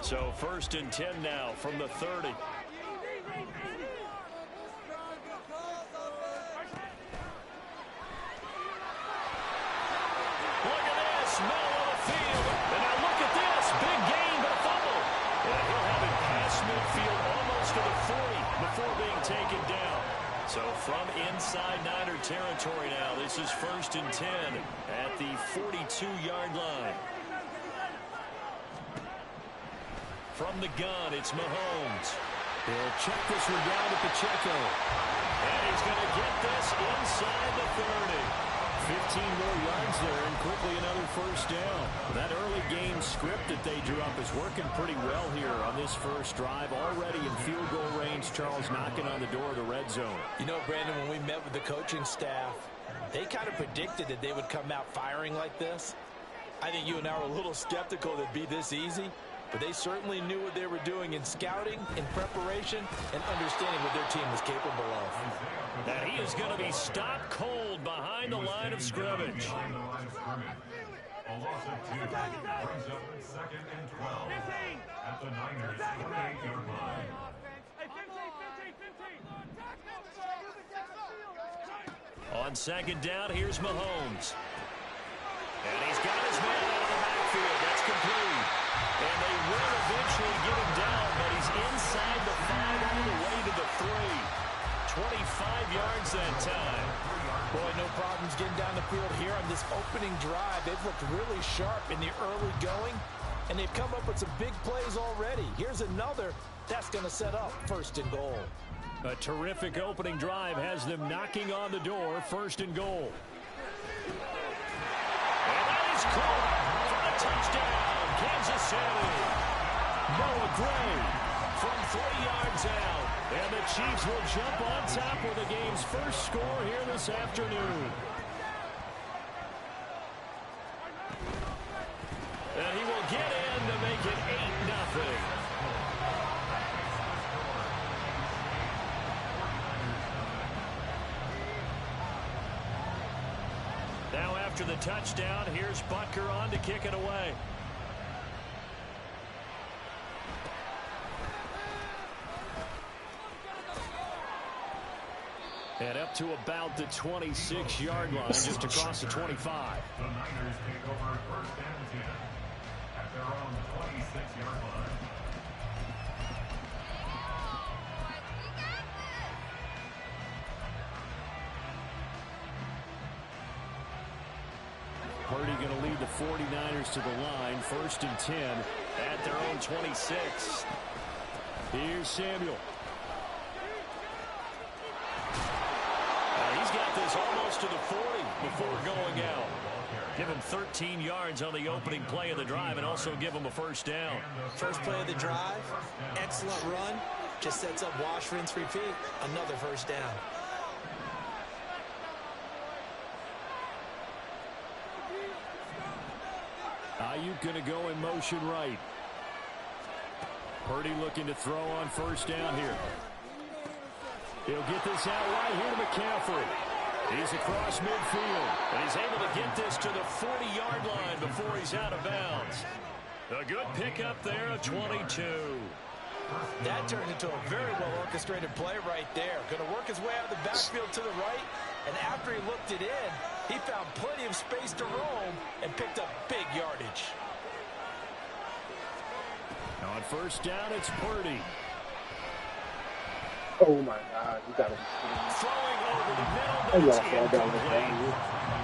So 1st and 10 now from the 30. Look at this, middle of the field. And now look at this, big gain, but a fumble. And he'll have it past midfield almost to the 40 before being taken down. So from inside Niner territory now, this is 1st and 10 at the 42-yard line. From the gun, it's Mahomes. He'll check this one down to Pacheco. And he's going to get this inside the 30. 15 more yards there and quickly another 1st down. That early game script that they drew up is working pretty well here on this first drive. Already in field goal range, Charles knocking on the door of the red zone. You know, Brandon, when we met with the coaching staff, they kind of predicted that they would come out firing like this. I think you and I were a little skeptical that it'd be this easy. But they certainly knew what they were doing in scouting, in preparation, and understanding what their team was capable of. And he is going to be stopped cold behind the line of scrimmage. A loss of 2 brings up 2nd and 12 at the Niners' 28-yard line. On 2nd down, here's Mahomes. And he's got his man out of the backfield. That's complete. And they will eventually get him down, but he's inside the 5 all the way to the 3. 25 yards that time. Boy, no problems getting down the field here on this opening drive. They've looked really sharp in the early going, and they've come up with some big plays already. Here's another that's going to set up 1st and goal. A terrific opening drive has them knocking on the door, 1st and goal. And that is caught for a touchdown, Kansas City. Noah Gray from 3 yards out. And the Chiefs will jump on top with the game's first score here this afternoon. And he will get in to make it 8-0. Now after the touchdown, here's Butker on to kick it away. And up to about the 26-yard line, just across the 25. The Niners take over 1st and 10 at their own 26-yard line. Purdy going to lead the 49ers to the line, 1st and 10 at their own 26. Here's Samuel. He's got this almost to the 40 before going out. Give him 13 yards on the opening play of the drive and also give him a 1st down. First play of the drive, excellent run. Just sets up wash, rinse, repeat. Another 1st down. Ayuk going to go in motion right. Purdy looking to throw on 1st down here. He'll get this out right here to McCaffrey. He's across midfield, and he's able to get this to the 40-yard line before he's out of bounds. A good pickup there of 22. That turned into a very well-orchestrated play right there. Going to work his way out of the backfield to the right, and after he looked it in, he found plenty of space to roam and picked up big yardage. On 1st down, it's Purdy. Oh my God, you got to be throwing over the middle, that's incomplete.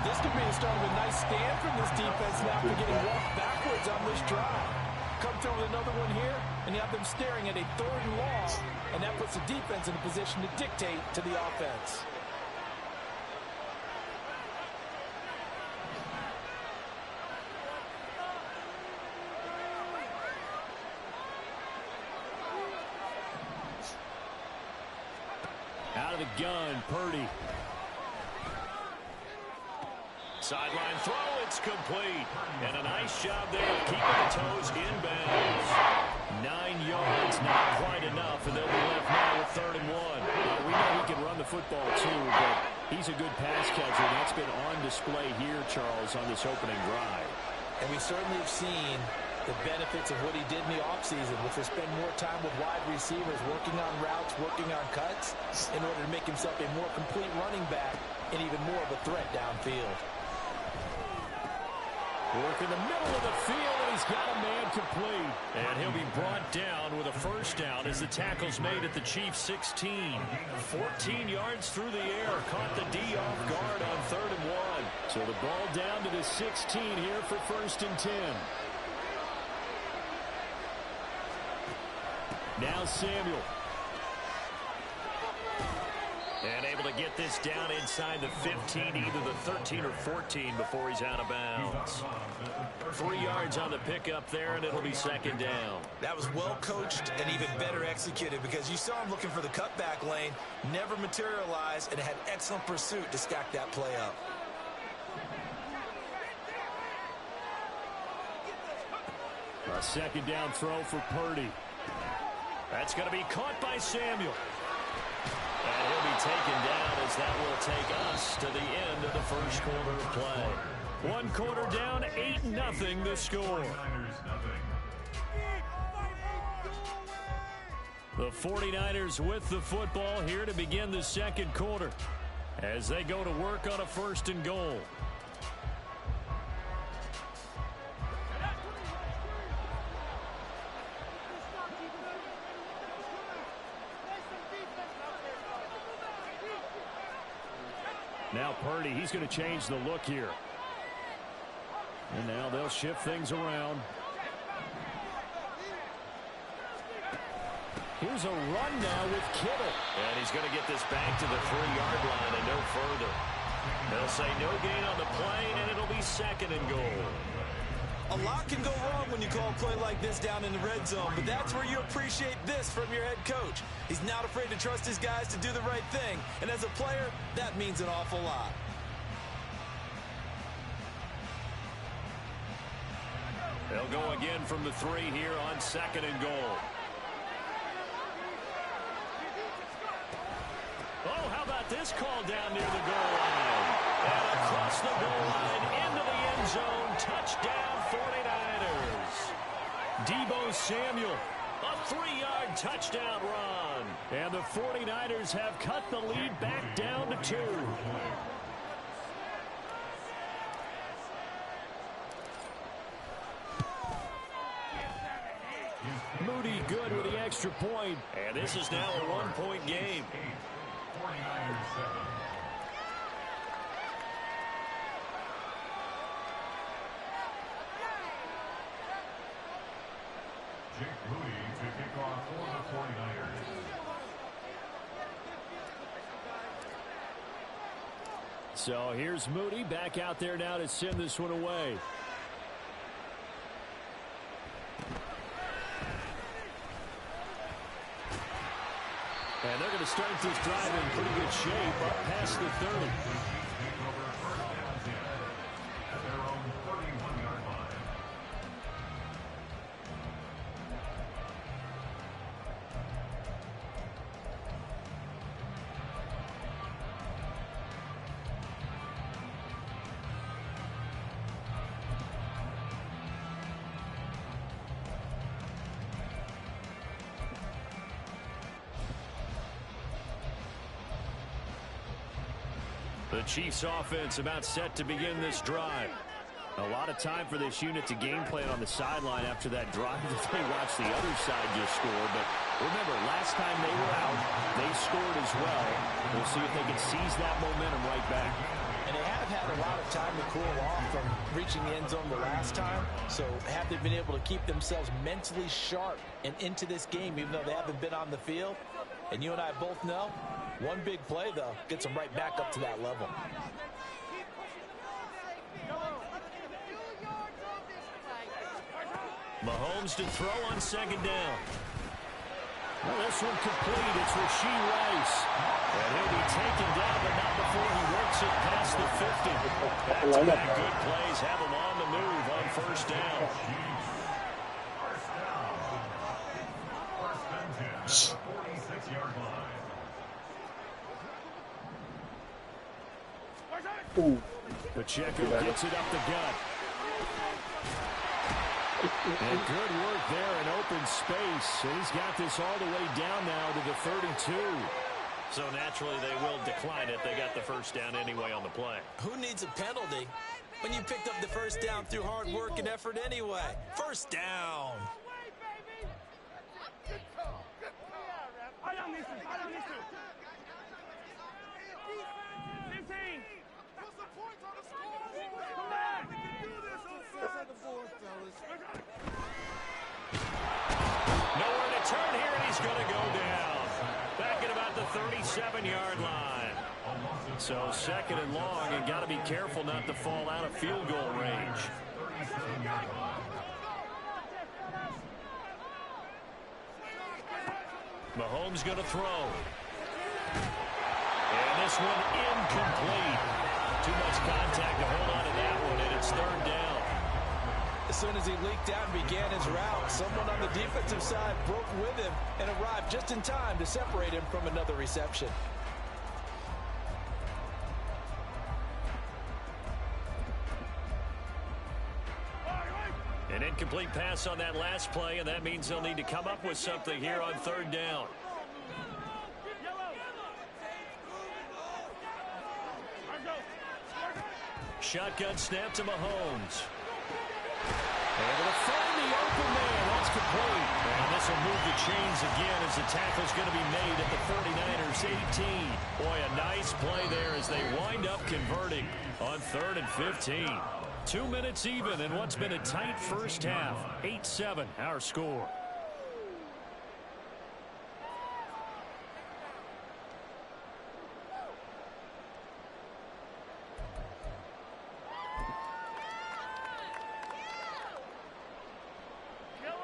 This could be the start of a nice stand from this defense now for getting walked backwards on this drive. Come through with another one here, and you have them staring at a 3rd and long, and that puts the defense in a position to dictate to the offense. Out of the gun, Purdy. Sideline throw, it's complete. And a nice job there of keeping the toes inbounds. 9 yards, not quite enough, and they'll be left now with 3rd and 1. We know he can run the football too, but he's a good pass catcher. That's been on display here, Charles, on this opening drive. And we certainly have seen the benefits of what he did in the offseason, which was spend more time with wide receivers, working on routes, working on cuts, in order to make himself a more complete running back and even more of a threat downfield. Work in the middle of the field, and he's got a man complete. And he'll be brought down with a first down as the tackle's made at the Chiefs' 16. 14 yards through the air. Caught the D off guard on 3rd and 1. So the ball down to the 16 here for 1st and 10. Now Samuel. And able to get this down inside the 15, either the 13 or 14 before he's out of bounds. 3 yards on the pickup there, and it'll be 2nd down. That was well coached and even better executed because you saw him looking for the cutback lane, never materialized, and had excellent pursuit to stack that play up. A 2nd down throw for Purdy. That's going to be caught by Samuel. And he'll be taken down as that will take us to the end of the first quarter of play. 1 quarter down, 8-0 the score. The 49ers with the football here to begin the 2nd quarter as they go to work on a 1st and goal. Now Purdy, he's going to change the look here. And now they'll shift things around. Here's a run now with Kittle. And he's going to get this back to the 3-yard line and no further. They'll say no gain on the play, and it'll be 2nd and goal. A lot can go wrong when you call a play like this down in the red zone, but that's where you appreciate this from your head coach. He's not afraid to trust his guys to do the right thing, and as a player, that means an awful lot. They'll go again from the 3 here on 2nd and goal. Oh, how about this call down near the goal line? And across the goal line into the end zone. Touchdown 49ers. Deebo Samuel, a 3-yard touchdown run. And the 49ers have cut the lead back down to 2. Moody good with the extra point. And this is now a 1-point game. 49ers 7. Jake Moody to kick off for the 49ers. So here's Moody back out there now to send this one away. And they're going to start this drive in pretty good shape up past the 30. At their own 31-yard line. The Chiefs offense about set to begin this drive. A lot of time for this unit to game plan on the sideline after that drive that they watched the other side just score. But remember, last time they were out, they scored as well. We'll see if they can seize that momentum right back. And they have had a lot of time to cool off from reaching the end zone the last time. So have they been able to keep themselves mentally sharp and into this game, even though they haven't been on the field? And you and I both know, one big play, though, gets them right back up to that level. Mahomes to throw on 2nd down. Well, this one complete. It's Rashee Rice. And he'll be taken down, but not before he works it past the 50. Back-to-back good plays have him on the move on 1st down. First and 10 at the 46-yard line. Pacheco gets it up the gut. And good work there in open space. And he's got this all the way down now to the 32. So naturally they will decline it. They got the first down anyway on the play. Who needs a penalty when you picked up the first down through hard work and effort anyway? First down. Nowhere to turn here, and he's going to go down. Back at about the 37-yard line. So second and long, and got to be careful not to fall out of field goal range. Mahomes going to throw. And this one incomplete. Too much contact to hold on to that one, and it's third down. As soon as he leaked out and began his route, someone on the defensive side broke with him and arrived just in time to separate him from another reception. An incomplete pass on that last play, and that means they'll need to come up with something here on third down. Shotgun snap to Mahomes. And to find the open man. That's complete. And this will move the chains again as the tackle's going to be made at the 49ers 18. Boy, a nice play there as they wind up converting on 3rd and 15. 2 minutes even in what's been a tight first half. 8-7 our score.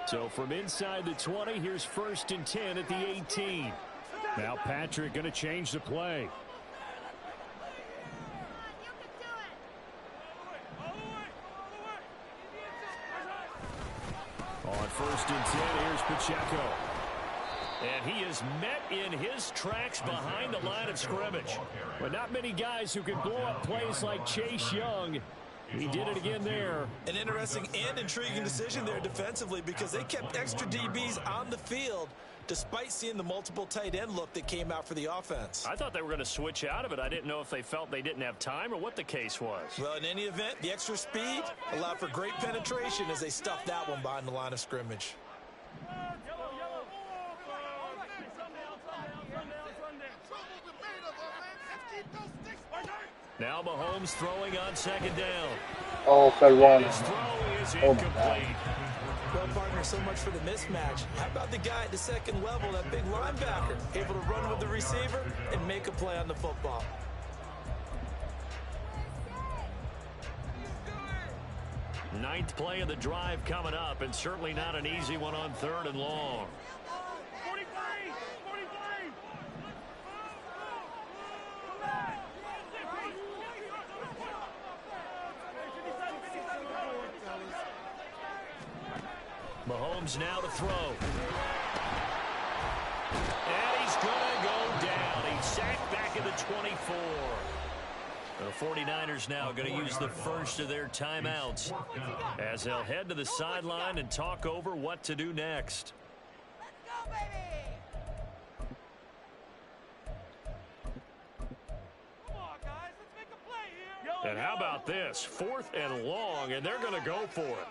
So from inside the 20, here's 1st and 10 at the 18. Now Patrick going to change the play. On 1st and 10, here's Pacheco. And he is met in his tracks behind the line of scrimmage. But not many guys who can blow up plays like Chase Young. He did it again there. An interesting and intriguing decision there defensively because they kept extra DBs on the field despite seeing the multiple tight end look that came out for the offense. I thought they were going to switch out of it. I didn't know if they felt they didn't have time or what the case was. Well, in any event, the extra speed allowed for great penetration as they stuffed that one behind the line of scrimmage. Now Mahomes throwing on 2nd down. Oh, third one. His throw is incomplete. Well, partner, so much for the mismatch. How about the guy at the second level, that big linebacker, able to run with the receiver and make a play on the football? Ninth play of the drive coming up, and certainly not an easy one on 3rd and long. Mahomes now to throw. And he's going to go down. He's sacked back at the 24. The 49ers now going to use the first of their timeouts as they'll head to the sideline and talk over what to do next. Let's go, baby! Come on, guys. Let's make a play here. And how about this? 4th and long, and they're going to go for it.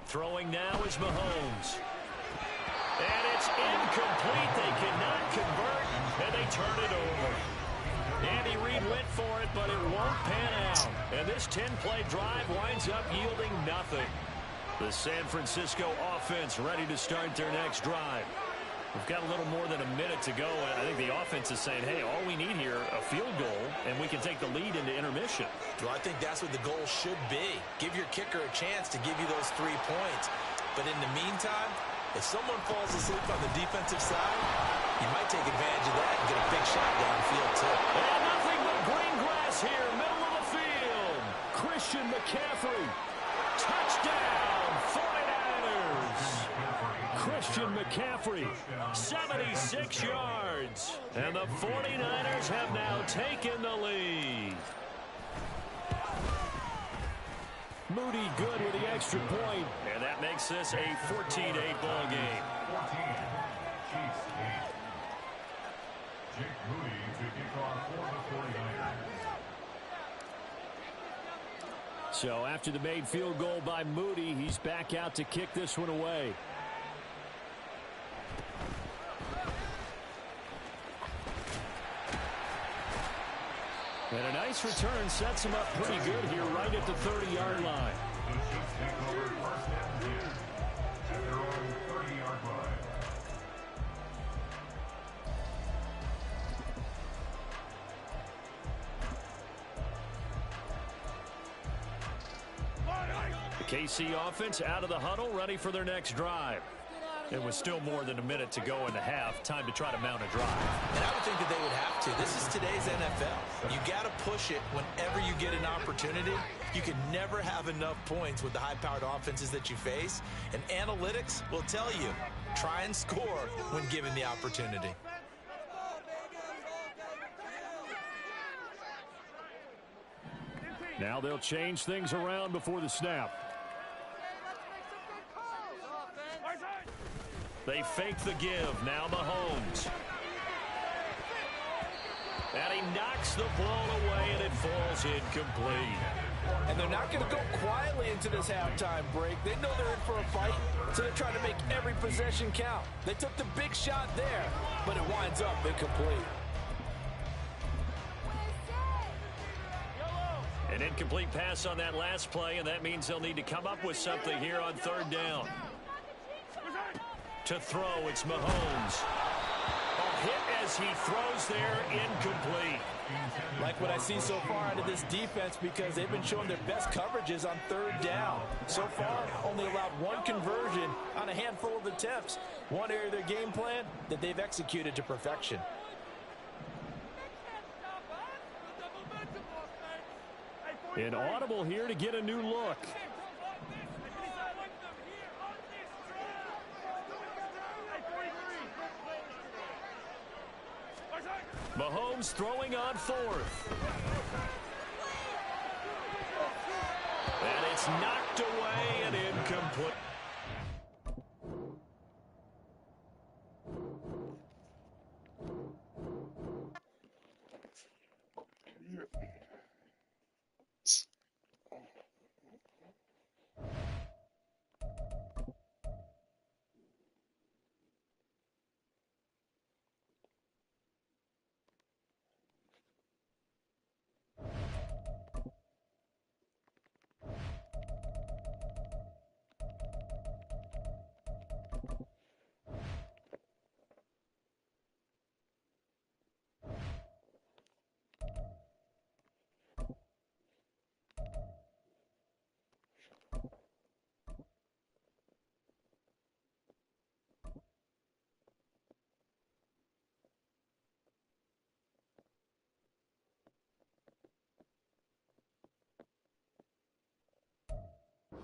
Throwing now is Mahomes. And it's incomplete. They cannot convert, and they turn it over. Andy Reid went for it, but it won't pan out. And this 10-play drive winds up yielding nothing. The San Francisco offense ready to start their next drive. We've got a little more than a minute to go, and I think the offense is saying, hey, all we need here, a field goal, and we can take the lead into intermission. Well, I think that's what the goal should be. Give your kicker a chance to give you those 3 points. But in the meantime, if someone falls asleep on the defensive side, you might take advantage of that and get a big shot downfield, too. And nothing but green grass here, middle of the field. Christian McCaffrey Touchdown, 49ers. Christian McCaffrey, 76 yards. And the 49ers have now taken the lead. Moody good with the extra point. And that makes this a 14-8 ball game. 14, Chiefs 8. Jake Moody to kick off for the 49ers. So after the made field goal by Moody, he's back out to kick this one away. And a nice return sets him up pretty good here right at the 30-yard line. The Chiefs take over first and 10 at their own 30-yard line. The KC offense out of the huddle, ready for their next drive. And with still more than a minute to go in the half, time to try to mount a drive. And I would think that they would have to. This is today's NFL. You got to push it whenever you get an opportunity. You can never have enough points with the high-powered offenses that you face. And analytics will tell you, try and score when given the opportunity. Now they'll change things around before the snap. They fake the give. Now Mahomes. And he knocks the ball away, and it falls incomplete. And they're not going to go quietly into this halftime break. They know they're in for a fight, so they're trying to make every possession count. They took the big shot there, but it winds up incomplete. An incomplete pass on that last play, and that means they'll need to come up with something here on third down. To throw, it's Mahomes. A hit as he throws there, incomplete. Like what I see so far out of this defense, because they've been showing their best coverages on third down. So far, only allowed one conversion on a handful of attempts. One area of their game plan that they've executed to perfection. An audible here to get a new look. Mahomes throwing on fourth. And it's knocked away and incomplete.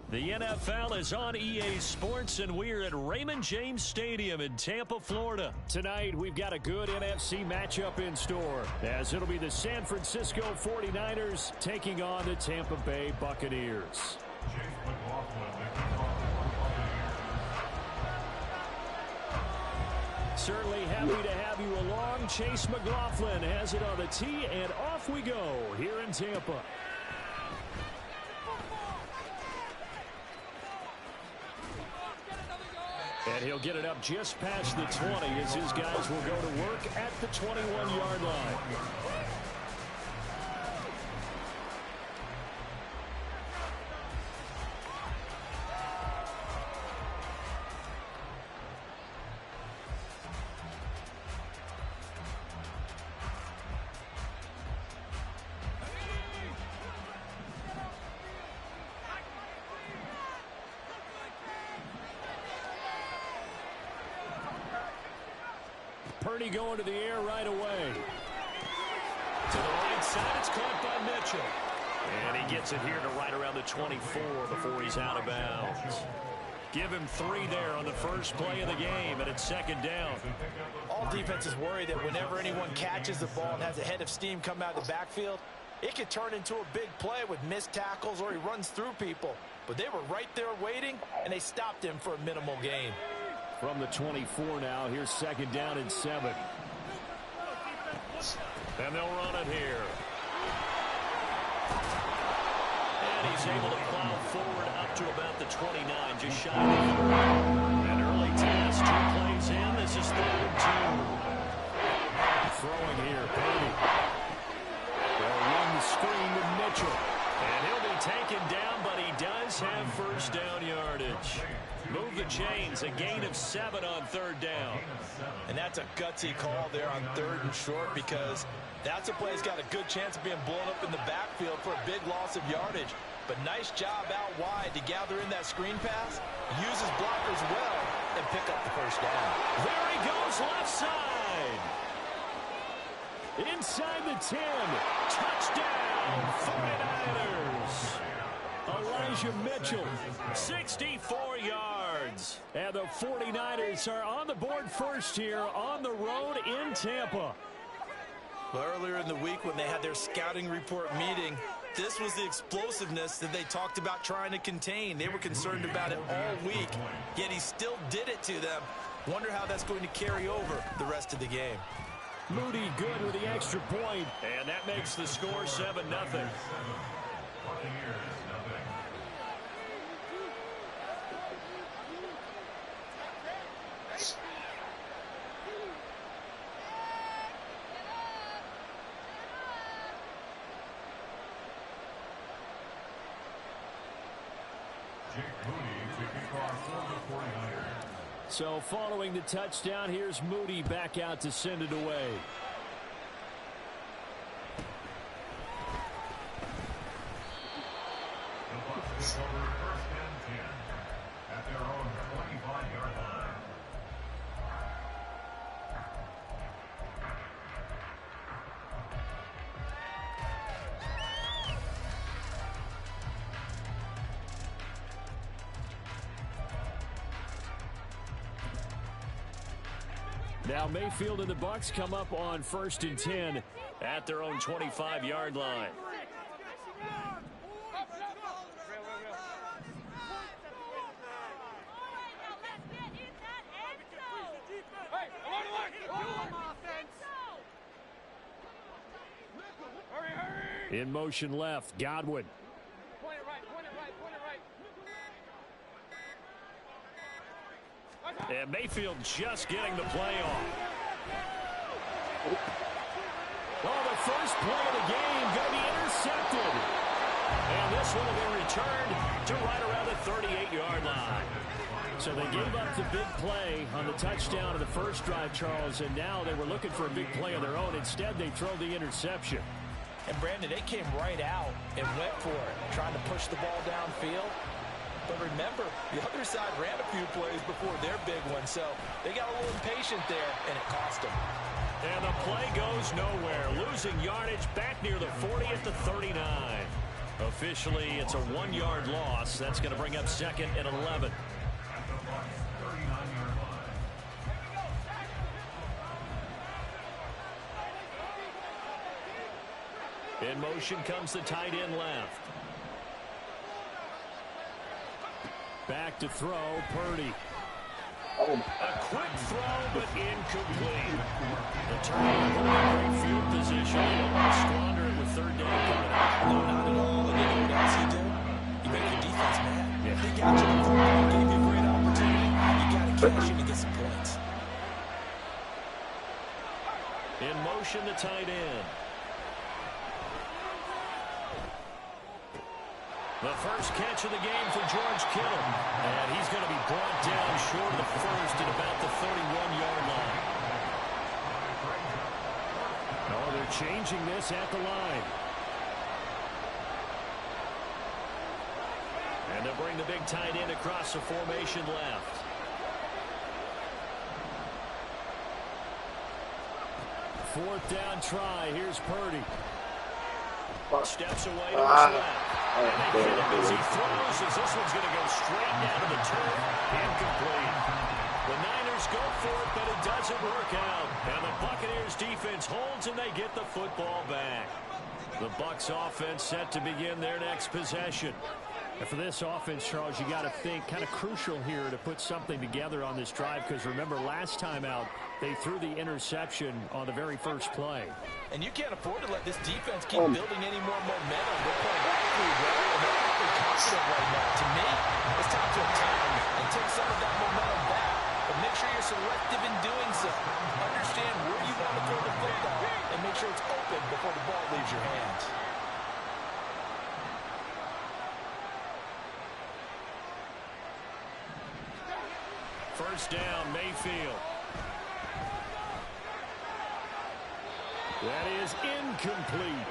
The NFL is on EA Sports, and we're at Raymond James Stadium in Tampa, Florida. Tonight, we've got a good NFC matchup in store, as it'll be the San Francisco 49ers taking on the Tampa Bay Buccaneers. Certainly happy to have you along. Chase McLaughlin has it on the tee, and off we go here in Tampa. And he'll get it up just past the 20 as his guys will go to work at the 21-yard line. Purdy going to the air right away. To the right side, it's caught by Mitchell. And he gets it here to right around the 24 before he's out of bounds. Give him 3 there on the first play of the game, and it's second down. All defenses worry that whenever anyone catches the ball and has a head of steam come out of the backfield, it could turn into a big play with missed tackles or he runs through people. But they were right there waiting, and they stopped him for a minimal gain. From the 24 now, here's second down and 7. And they'll run it here. And he's able to plow forward up to about the 29, just shy of the 30. An early test, 2 plays in. This is 3rd and 2. Throwing here, Purdy. They'll run the screen with Mitchell. And he'll be taken down, but he does have first down yardage. Move the chains, a gain of 7 on 3rd down. And that's a gutsy call there on 3rd and short, because that's a play that's got a good chance of being blown up in the backfield for a big loss of yardage. But nice job out wide to gather in that screen pass, use his blockers well, and pick up the first down. There he goes, left side. Inside the 10. Touchdown, 49ers. Elijah Mitchell. 64 yards. And the 49ers are on the board first here on the road in Tampa. Well, earlier in the week when they had their scouting report meeting, this was the explosiveness that they talked about trying to contain. They were concerned about it all week, yet he still did it to them. Wonder how that's going to carry over the rest of the game. Moody good with the extra point. And that makes the score 7-0. So following the touchdown, here's Moody back out to send it away. The Bucs take over 1st and 10 at their own 25-yard line. Now Mayfield and the Bucs come up on 1st and 10 at their own 25-yard line. In motion left, Godwin. And Mayfield just getting the play off. Oh, the first play of the game going to be intercepted. And this one will be returned to right around the 38-yard line. So they gave up the big play on the touchdown of the first drive, Charles, and now they were looking for a big play of their own. Instead, they throw the interception. And, Brandon, they came right out and went for it, trying to push the ball downfield. But remember, the other side ran a few plays before their big one, so they got a little impatient there, and it cost them. And the play goes nowhere, losing yardage back near the 40 at the 39. Officially, it's a 1-yard loss. That's going to bring up 2nd and 11. At the Bucs' 39-yard line. In motion comes the tight end left. Back to throw, Purdy. A quick throw, but incomplete. The turnover in a great field position. You don't want to squander it with 3rd down coming up. No, not at all. And you know what else he did? He made your defense mad. Yeah. He got you before he gave you a great opportunity. You got to cash in to get some points. In motion, the tight end. The first catch of the game for George Kittle. And he's going to be brought down short of the first at about the 31-yard line. Oh, they're changing this at the line. And they'll bring the big tight end across the formation left. Fourth down try. Here's Purdy. Steps away to his left. And they hit him as he throws, as this one's going to go straight down to the turf. Incomplete. The Niners go for it, but it doesn't work out. And the Buccaneers defense holds, and they get the football back. The Bucs offense set to begin their next possession. And for this offense, Charles, you got to think kind of crucial here to put something together on this drive, because remember last time out they threw the interception on the very first play. And you can't afford to let this defense keep building any more momentum. They're playing awfully well, and they're awfully confident right now. To me, it's time to attack and take some of that momentum back. But make sure you're selective in doing so. Understand where you want to throw the football and make sure it's open before the ball leaves your hands. First down, Mayfield. That is incomplete.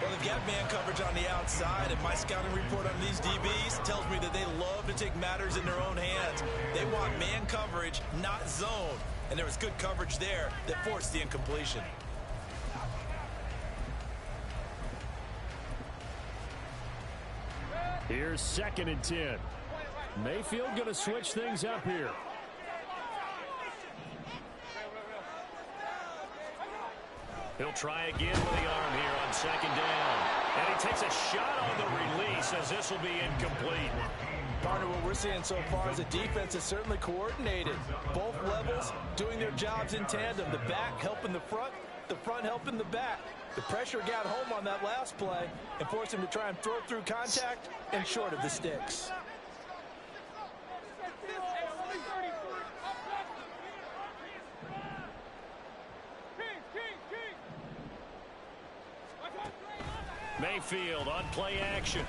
Well, they've got man coverage on the outside, and my scouting report on these DBs tells me that they love to take matters in their own hands. They want man coverage, not zone. And there was good coverage there that forced the incompletion. Here's 2nd and 10. Mayfield going to switch things up here. He'll try again with the arm here on 2nd down. And he takes a shot on the release, as this will be incomplete. Partner, what we're seeing so far is the defense is certainly coordinated. Both levels doing their jobs in tandem. The back helping the front helping the back. The pressure got home on that last play and forced him to try and throw through contact and short of the sticks. Mayfield on play action.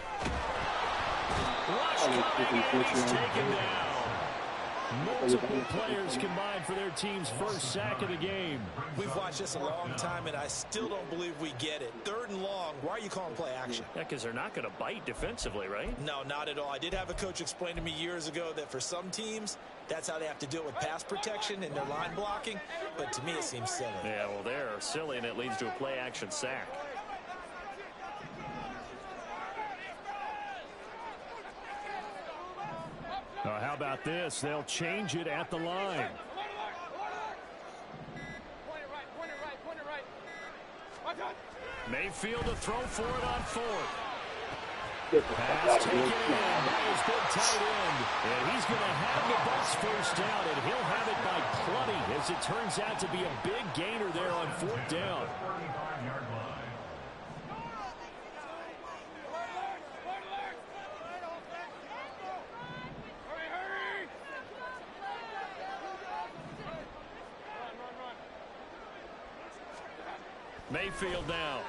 Rush coming, and he's taken down. Multiple players combined for their team's first sack of the game. We've watched this a long time, and I still don't believe we get it. 3rd and long. Why are you calling play action? Yeah, because they're not going to bite defensively, right? No, not at all. I did have a coach explain to me years ago that for some teams, that's how they have to deal with pass protection and their line blocking. But to me, it seems silly. Yeah, well, they're silly, and it leads to a play action sack. How about this? They'll change it at the line. Mayfield to throw for it on 4th. Pass taken in by his big tight end. And he's going to have the Bucs first down, and he'll have it by plenty, as it turns out to be a big gainer there on 4th down. Mayfield now.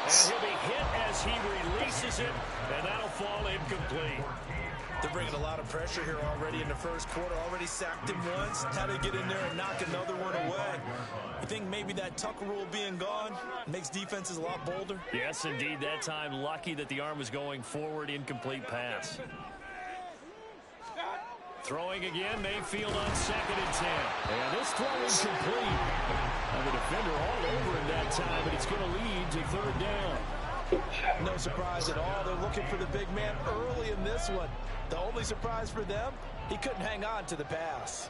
And he'll be hit as he releases it, and that'll fall incomplete. They're bringing a lot of pressure here already in the first quarter. Already sacked him once. Had to get in there and knock another one away. You think maybe that Tucker rule being gone makes defenses a lot bolder? Yes, indeed. That time, lucky that the arm was going forward. Incomplete pass. Throwing again, Mayfield on 2nd and 10. And this throw is complete. And the defender all over him that time, but it's going to lead to 3rd down. No surprise at all. They're looking for the big man early in this one. The only surprise for them, he couldn't hang on to the pass.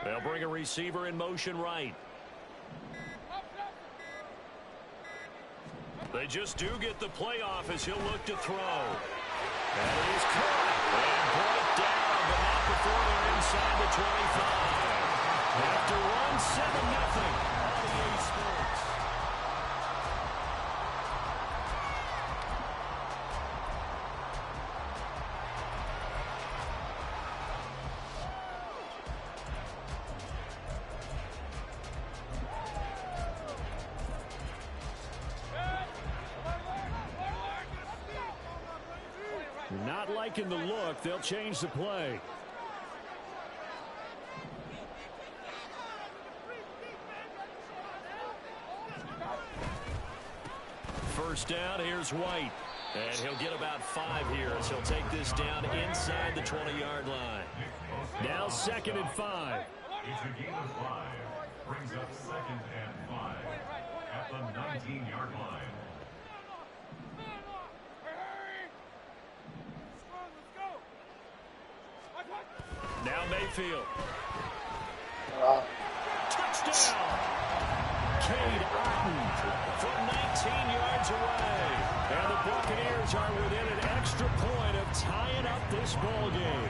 They'll bring a receiver in motion right. They just do get the playoff as he'll look to throw. And he's caught and brought down, but not before they're inside the 25. After one, 7-0 on EA Sports. not liking the look, they'll change the play. First down, here's White. And he'll get about 5 here as he'll take this down inside the 20-yard line. Now 2nd and 5. It's a gain of 5. Brings up 2nd and 5 at the 19-yard line. Now Mayfield. Touchdown! Cade Otton from 19 yards away. And the Buccaneers are within an extra point of tying up this ball game.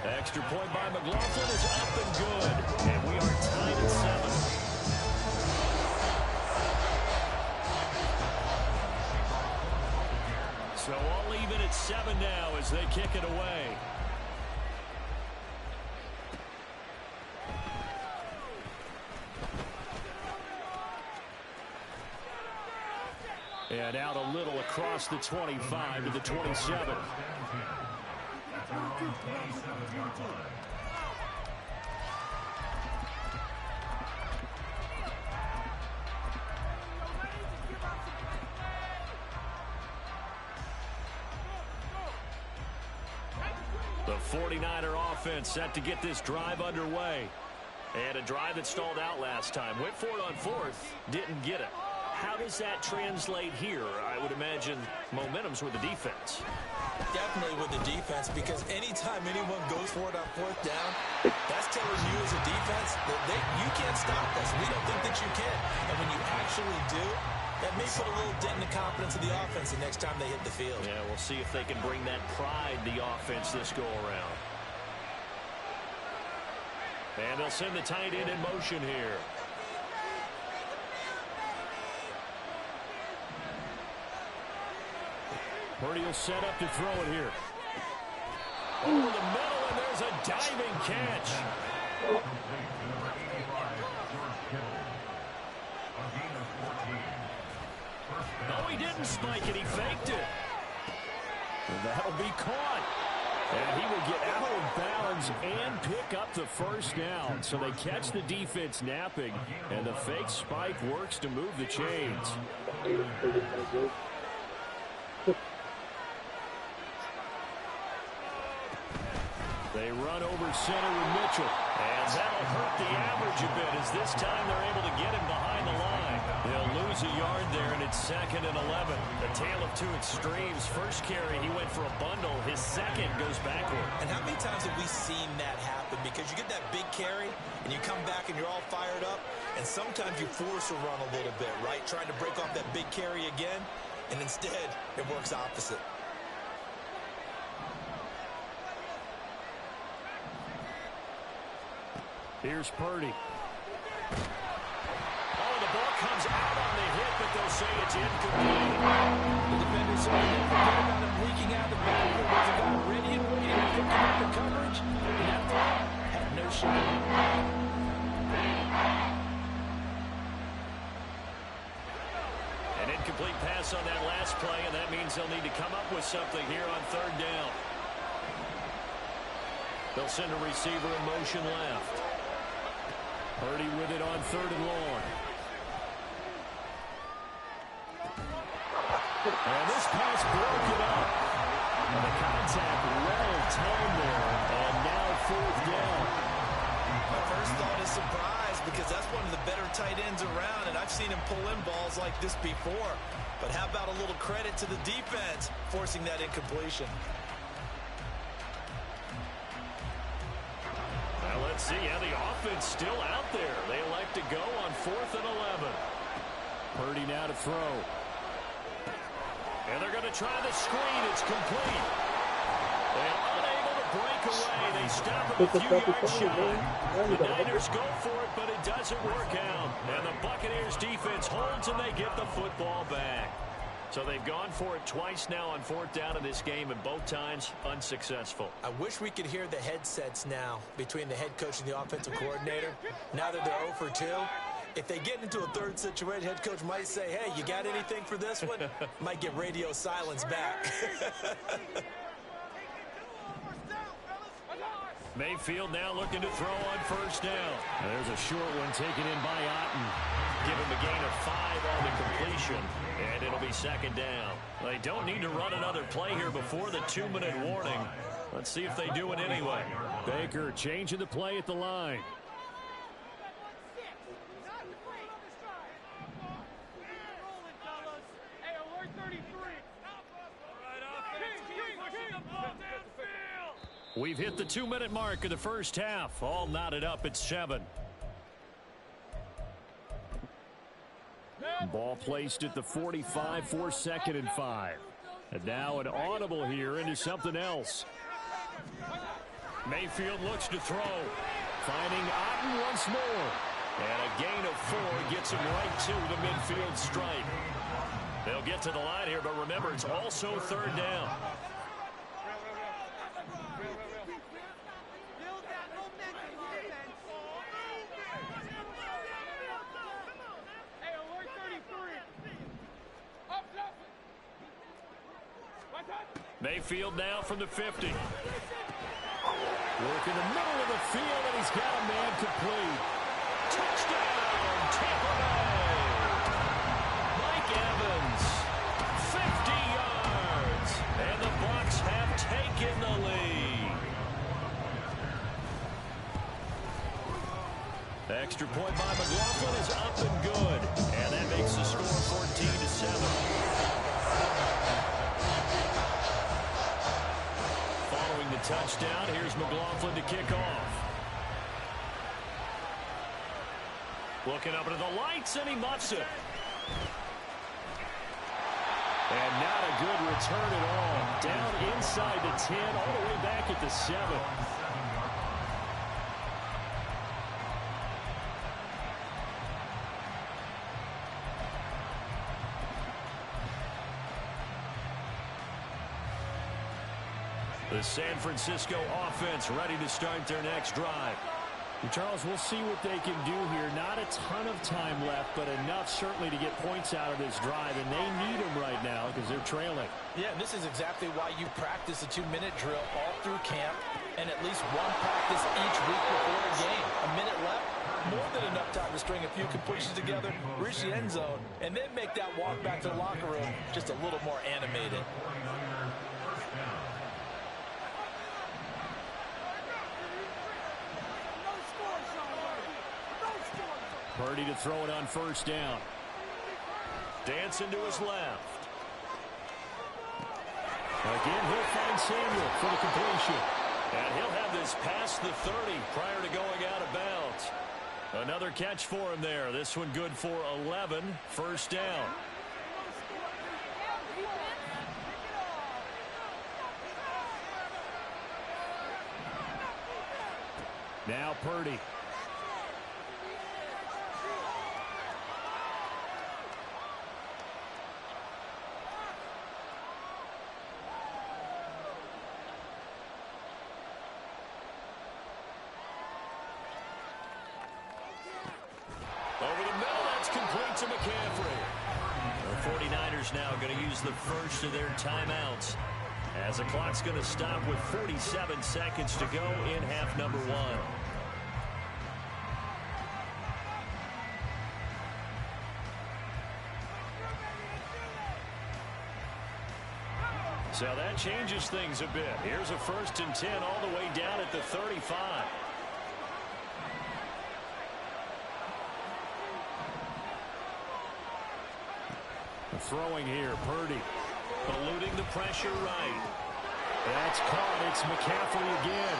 Extra point by McLaughlin is up and good. And we are tied at 7. So all even at 7 now as they kick it away. And out a little across the 25 to the 27. The 49er offense set to get this drive underway. And a drive that stalled out last time. Went for it on 4th, didn't get it. How does that translate here? I would imagine momentum's with the defense. Definitely with the defense, because anytime anyone goes for it on 4th down, that's telling you as a defense that you can't stop us. We don't think that you can. And when you actually do, that may put a little dent in the confidence of the offense the next time they hit the field. Yeah, we'll see if they can bring that pride to the offense this go-around. And they'll send the tight end in motion here. Purdy will set up to throw it here. Over the middle, and there's a diving catch. No, he didn't spike it. He faked it. And that'll be caught. And he will get out of bounds and pick up the first down. So they catch the defense napping, and the fake spike works to move the chains. They run over center with Mitchell. And that'll hurt the average a bit as this time they're able to get him behind the line. They'll lose a yard there, and it's 2nd and 11. A tale of two extremes. First carry, he went for a bundle. His second goes backward. And how many times have we seen that happen? Because you get that big carry, and you come back and you're all fired up, and sometimes you force a run a little bit, right? Trying to break off that big carry again, and instead it works opposite. Here's Purdy. Oh, the ball comes out on the hit, but they'll say it's incomplete. The defender said they didn't forget about him leaking out the backfield. There's a guy ready and waiting to pick him up the coverage. And that throw had no shot. An incomplete pass on that last play, and that means they'll need to come up with something here on 3rd down. They'll send a receiver in motion left. Purdy with it on 3rd and long. And this pass broken up. And the contact well timed there. And now 4th down. My first thought is surprise, because that's one of the better tight ends around, and I've seen him pull in balls like this before. But how about a little credit to the defense forcing that incompletion? Let's see how the offense still out there. They elect to go on 4th and 11. Purdy now to throw. And they're going to try the screen. It's complete. And unable to break away. They stop at a few yards shy. The Niners go for it, but it doesn't work out. And the Buccaneers defense holds, and they get the football back. So they've gone for it twice now on 4th down in this game, and both times unsuccessful. I wish we could hear the headsets now between the head coach and the offensive coordinator. Now that they're 0 for 2, If they get into a third situation, head coach might say, hey, you got anything for this one? Might get radio silence back. Mayfield now looking to throw on first down. There's a short one taken in by Otten. Give him a gain of 5 on the completion, and it'll be second down. They don't need to run another play here before the 2-minute warning. Let's see if they do it anyway. Baker changing the play at the line. We've hit the 2-minute mark of the first half. All knotted up at 7. Ball placed at the 45 for 2nd and 5. And now an audible here into something else. Mayfield looks to throw. Finding Otten once more. And a gain of 4 gets him right to the midfield stripe. They'll get to the line here, but remember, it's also 3rd down. Mayfield now from the 50. Work in the middle of the field, and he's got a man complete. Touchdown, Tampa Bay. Mike Evans, 50 yards. And the Bucs have taken the lead. Extra point by McLaughlin is up and good. And that makes the score 14-7. The touchdown. Here's McLaughlin to kick off. Looking up into the lights, and he muffs it. And not a good return at all. Down inside the 10, all the way back at the 7. The San Francisco offense ready to start their next drive. Charles, we'll see what they can do here. Not a ton of time left, but enough certainly to get points out of this drive, and they need them right now because they're trailing. Yeah, and this is exactly why you practice a 2-minute drill all through camp and at least one practice each week before a game. A minute left, more than enough time to string a few completions together, reach the end zone, and then make that walk back to the locker room just a little more animated. Purdy to throw it on first down. Dancing to his left. Again, he'll find Samuel for the completion. And he'll have this past the 30 prior to going out of bounds. Another catch for him there. This one good for 11. First down. Now Purdy. Over the middle, that's complete to McCaffrey. The 49ers now going to use the first of their timeouts, as the clock's going to stop with 47 seconds to go in half number 1. So that changes things a bit. Here's a 1st and 10 all the way down at the 35. Throwing here, Purdy. Eluding the pressure right. That's caught. It's McCaffrey again.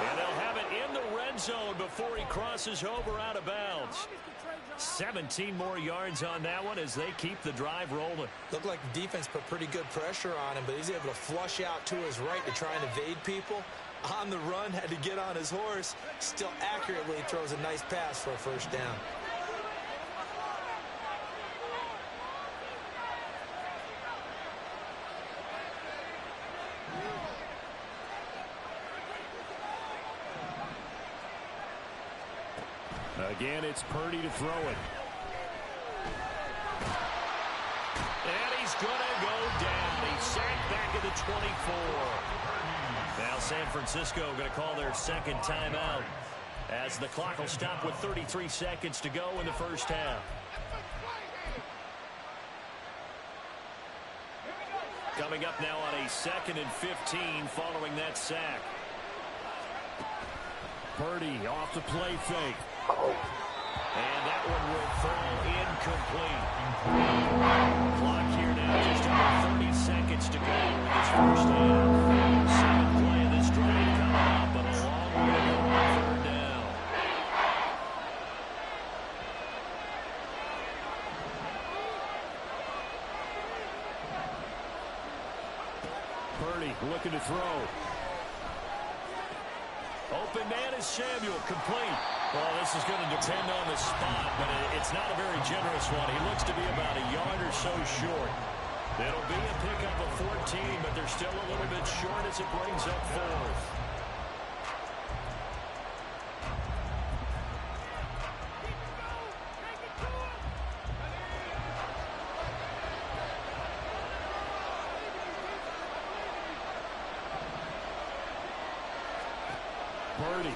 And they'll have it in the red zone before he crosses over out of bounds. 17 more yards on that one as they keep the drive rolling. Looked like the defense put pretty good pressure on him, but he's able to flush out to his right to try and evade people. On the run, had to get on his horse. Still accurately throws a nice pass for a first down. Again, it's Purdy to throw it. And he's going to go down. He's sacked back at the 24. Now San Francisco going to call their second timeout as the clock will stop with 33 seconds to go in the first half. Coming up now on a 2nd and 15 following that sack. Purdy off the play fake. And that one will fall incomplete. Clock here now, just under 30 seconds to go in this first half. 7th play of this drive coming up, but a long way to go on 3rd down. Purdy looking to throw. Open man is Samuel, complete. Well, this is going to depend on the spot, but it's not a very generous one. He looks to be about a yard or so short. It'll be a pickup of 14, but they're still a little bit short as it brings up 4th. Purdy.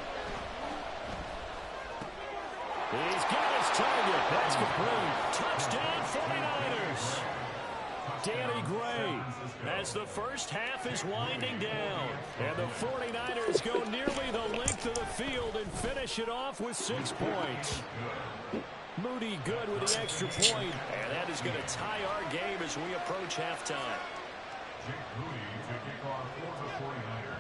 He's got his target. That's complete. Touchdown 49ers. Danny Gray as the first half is winding down. And the 49ers go nearly the length of the field and finish it off with 6 points. Moody good with the extra point. And that is going to tie our game as we approach halftime. Jake Moody to kick off for the 49ers.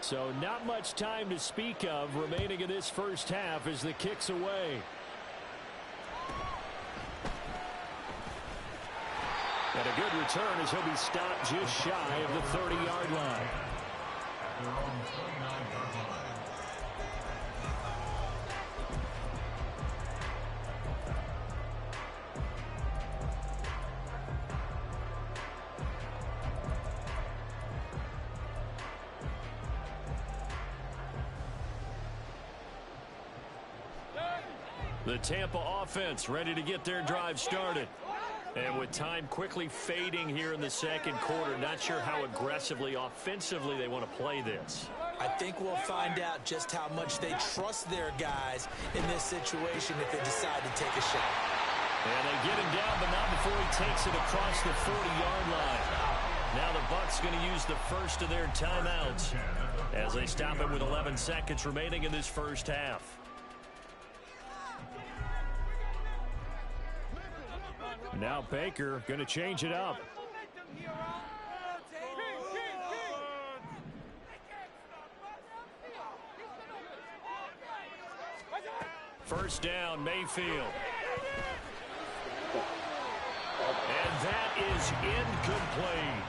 So not much time to speak of remaining in this first half as the kick's away. And a good return as he'll be stopped just shy of the 30-yard line. At their own 29-yard line. The Tampa offense ready to get their drive started. And with time quickly fading here in the second quarter, not sure how aggressively, offensively they want to play this. I think we'll find out just how much they trust their guys in this situation if they decide to take a shot. And they get him down, but not before he takes it across the 40-yard line. Now the Bucs going to use the first of their timeouts as they stop it with 11 seconds remaining in this first half. Now Baker going to change it up. First down, Mayfield. And that is incomplete.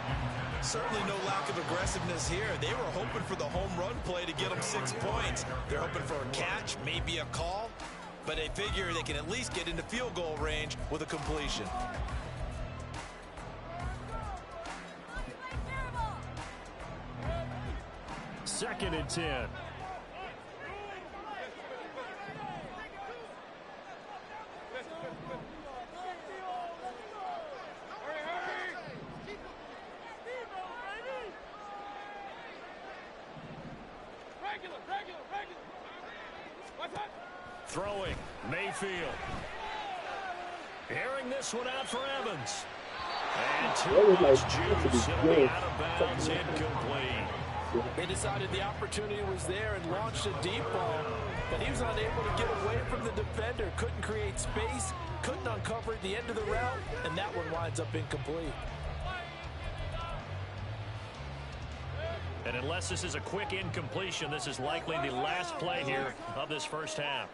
Certainly no lack of aggressiveness here. They were hoping for the home run play to get them 6 points. They're hoping for a catch, maybe a call. But they figure they can at least get into field goal range with a completion. Second and 10. Throwing, Mayfield. Airing this one out for Evans. And too much juice. It'll be out of bounds, incomplete. They decided the opportunity was there and launched a deep ball, but he was unable to get away from the defender. Couldn't create space, couldn't uncover at the end of the route, and that one winds up incomplete. And unless this is a quick incompletion, this is likely the last play here of this first half.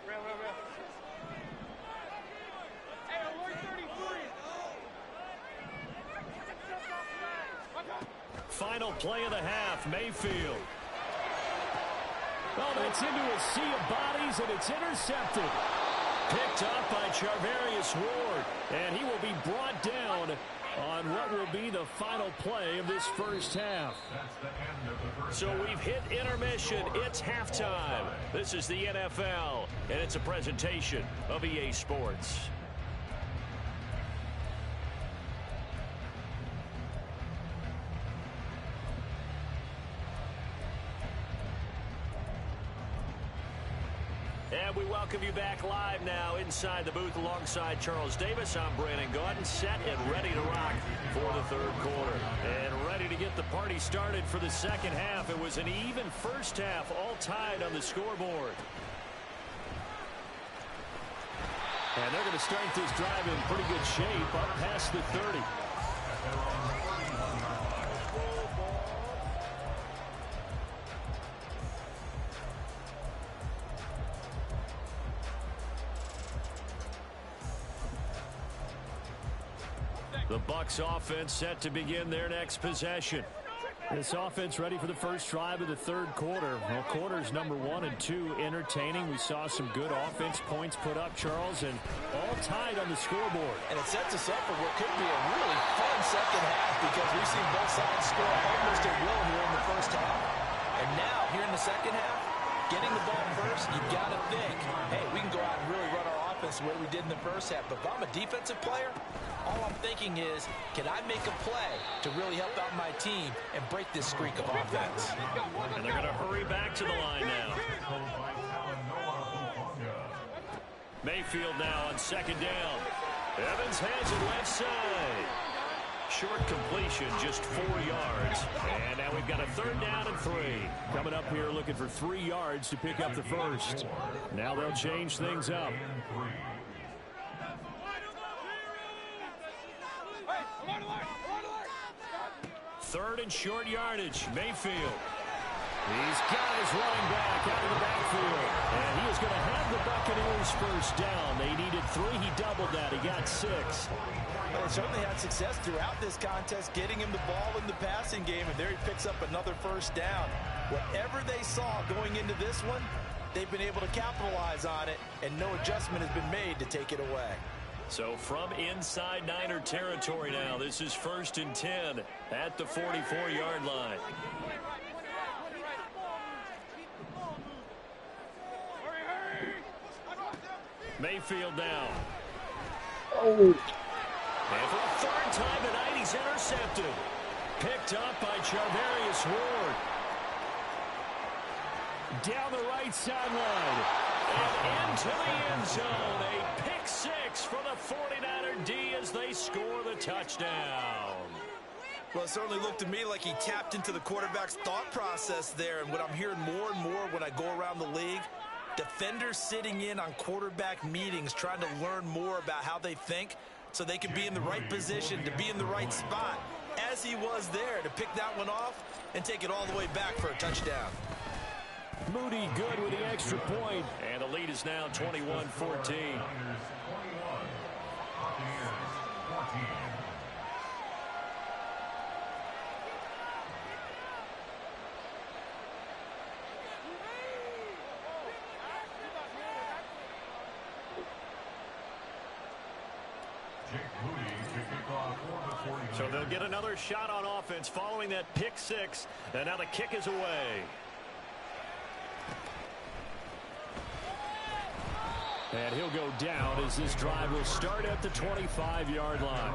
Final play of the half, Mayfield. Oh, that's into a sea of bodies, and it's intercepted. Picked up by Charvarius Ward. And he will be brought down on what will be the final play of this first half. So we've hit intermission. It's halftime. This is the NFL, and it's a presentation of EA Sports. And we welcome you back live now inside the booth alongside Charles Davis. I'm Brandon Gaudin, set and ready to rock for the third quarter. And ready to get the party started for the second half. It was an even first half, all tied on the scoreboard. And they're going to start this drive in pretty good shape up past the 30. The Bucs offense set to begin their next possession. This offense ready for the first drive of the third quarter. Well, quarters number 1 and 2 entertaining. We saw some good offense points put up, Charles, and all tied on the scoreboard. And it sets us up for what could be a really fun second half because we've seen both sides score almost at will here in the first half. And now, here in the second half, getting the ball first, you've got to think, hey, we can go out and really run our offense the way we did in the first half. But if I'm a defensive player, all I'm thinking is, can I make a play to really help out my team and break this streak of offense? And they're going to hurry back to the line now. Mayfield now on second down. Evans has it left side. Short completion, just 4 yards. And now we've got a third down and 3. Coming up here looking for 3 yards to pick up the first. Now they'll change things up. Third and short yardage. Mayfield. He's got his running back out of the backfield. And he is going to have the Buccaneers first down. They needed 3. He doubled that. He got 6. Well, they certainly had success throughout this contest, getting him the ball in the passing game, and there he picks up another first down. Whatever they saw going into this one, they've been able to capitalize on it, and no adjustment has been made to take it away. So from inside Niner territory now, this is 1st and 10 at the 44-yard line. Mayfield down. Oh. And for the third time tonight, he's intercepted. Picked up by Charvarius Ward. Down the right sideline. And into the end zone. A pick 6 for the 49er D as they score the touchdown. Well, it certainly looked to me like he tapped into the quarterback's thought process there. And what I'm hearing more and more when I go around the league, defenders sitting in on quarterback meetings trying to learn more about how they think so they can be in the right position to be in the right spot, as he was there to pick that one off and take it all the way back for a touchdown. Moody good with the extra point. And the lead is now 21-14. So they'll get another shot on offense following that pick 6. And now the kick is away. And he'll go down as this drive will start at the 25-yard line.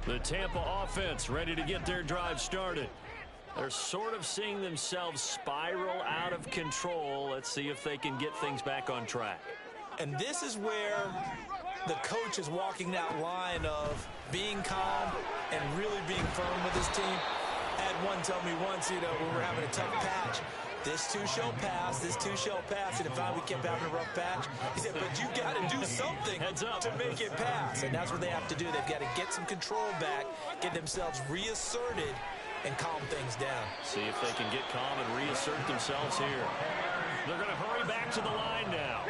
The Tampa offense ready to get their drive started. They're sort of seeing themselves spiral out of control. Let's see if they can get things back on track. And this is where the coach is walking that line of being calm and really being firm with his team. I had one tell me once, when we're having a tough patch, this too shall pass, this too shall pass. And if we kept having a rough patch, he said, but you got to do something to make it pass. And that's what they have to do. They've got to get some control back, get themselves reasserted, and calm things down. See if they can get calm and reassert themselves here. They're going to hurry back to the line now.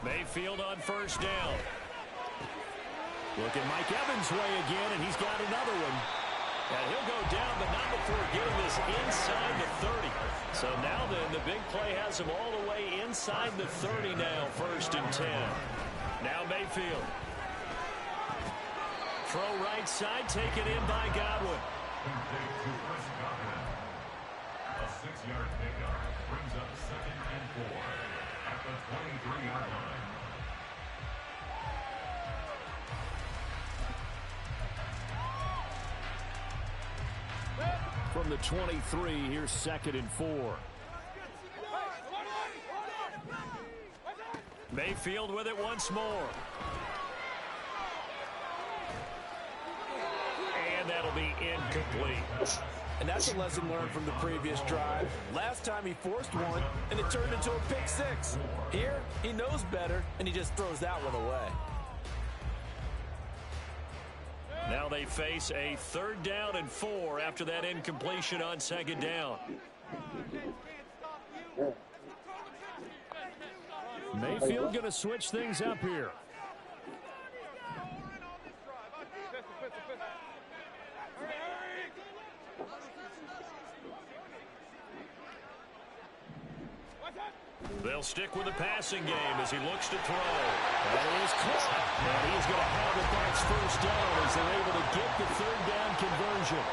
Mayfield on first down. Looking Mike Evans' way again, and he's got another one. And he'll go down, but not before getting this inside the 30. So now then, the big play has him all the way inside the 30 now, 1st and 10. Now Mayfield. Throw right side, taken in by Godwin. A 6-yard pickup brings up 2nd and 4 at the 23-yard line. From the 23, here's 2nd and 4. Mayfield with it once more. And that'll be incomplete. And that's a lesson learned from the previous drive. Last time he forced one, and it turned into a pick 6. Here, he knows better, and he just throws that one away. Now they face a 3rd down and 4 after that incompletion on 2nd down. Mayfield going to switch things up here. They'll stick with the passing game as he looks to throw. That is caught. And he's going to have it back 1st down as they're able to get the 3rd down conversion.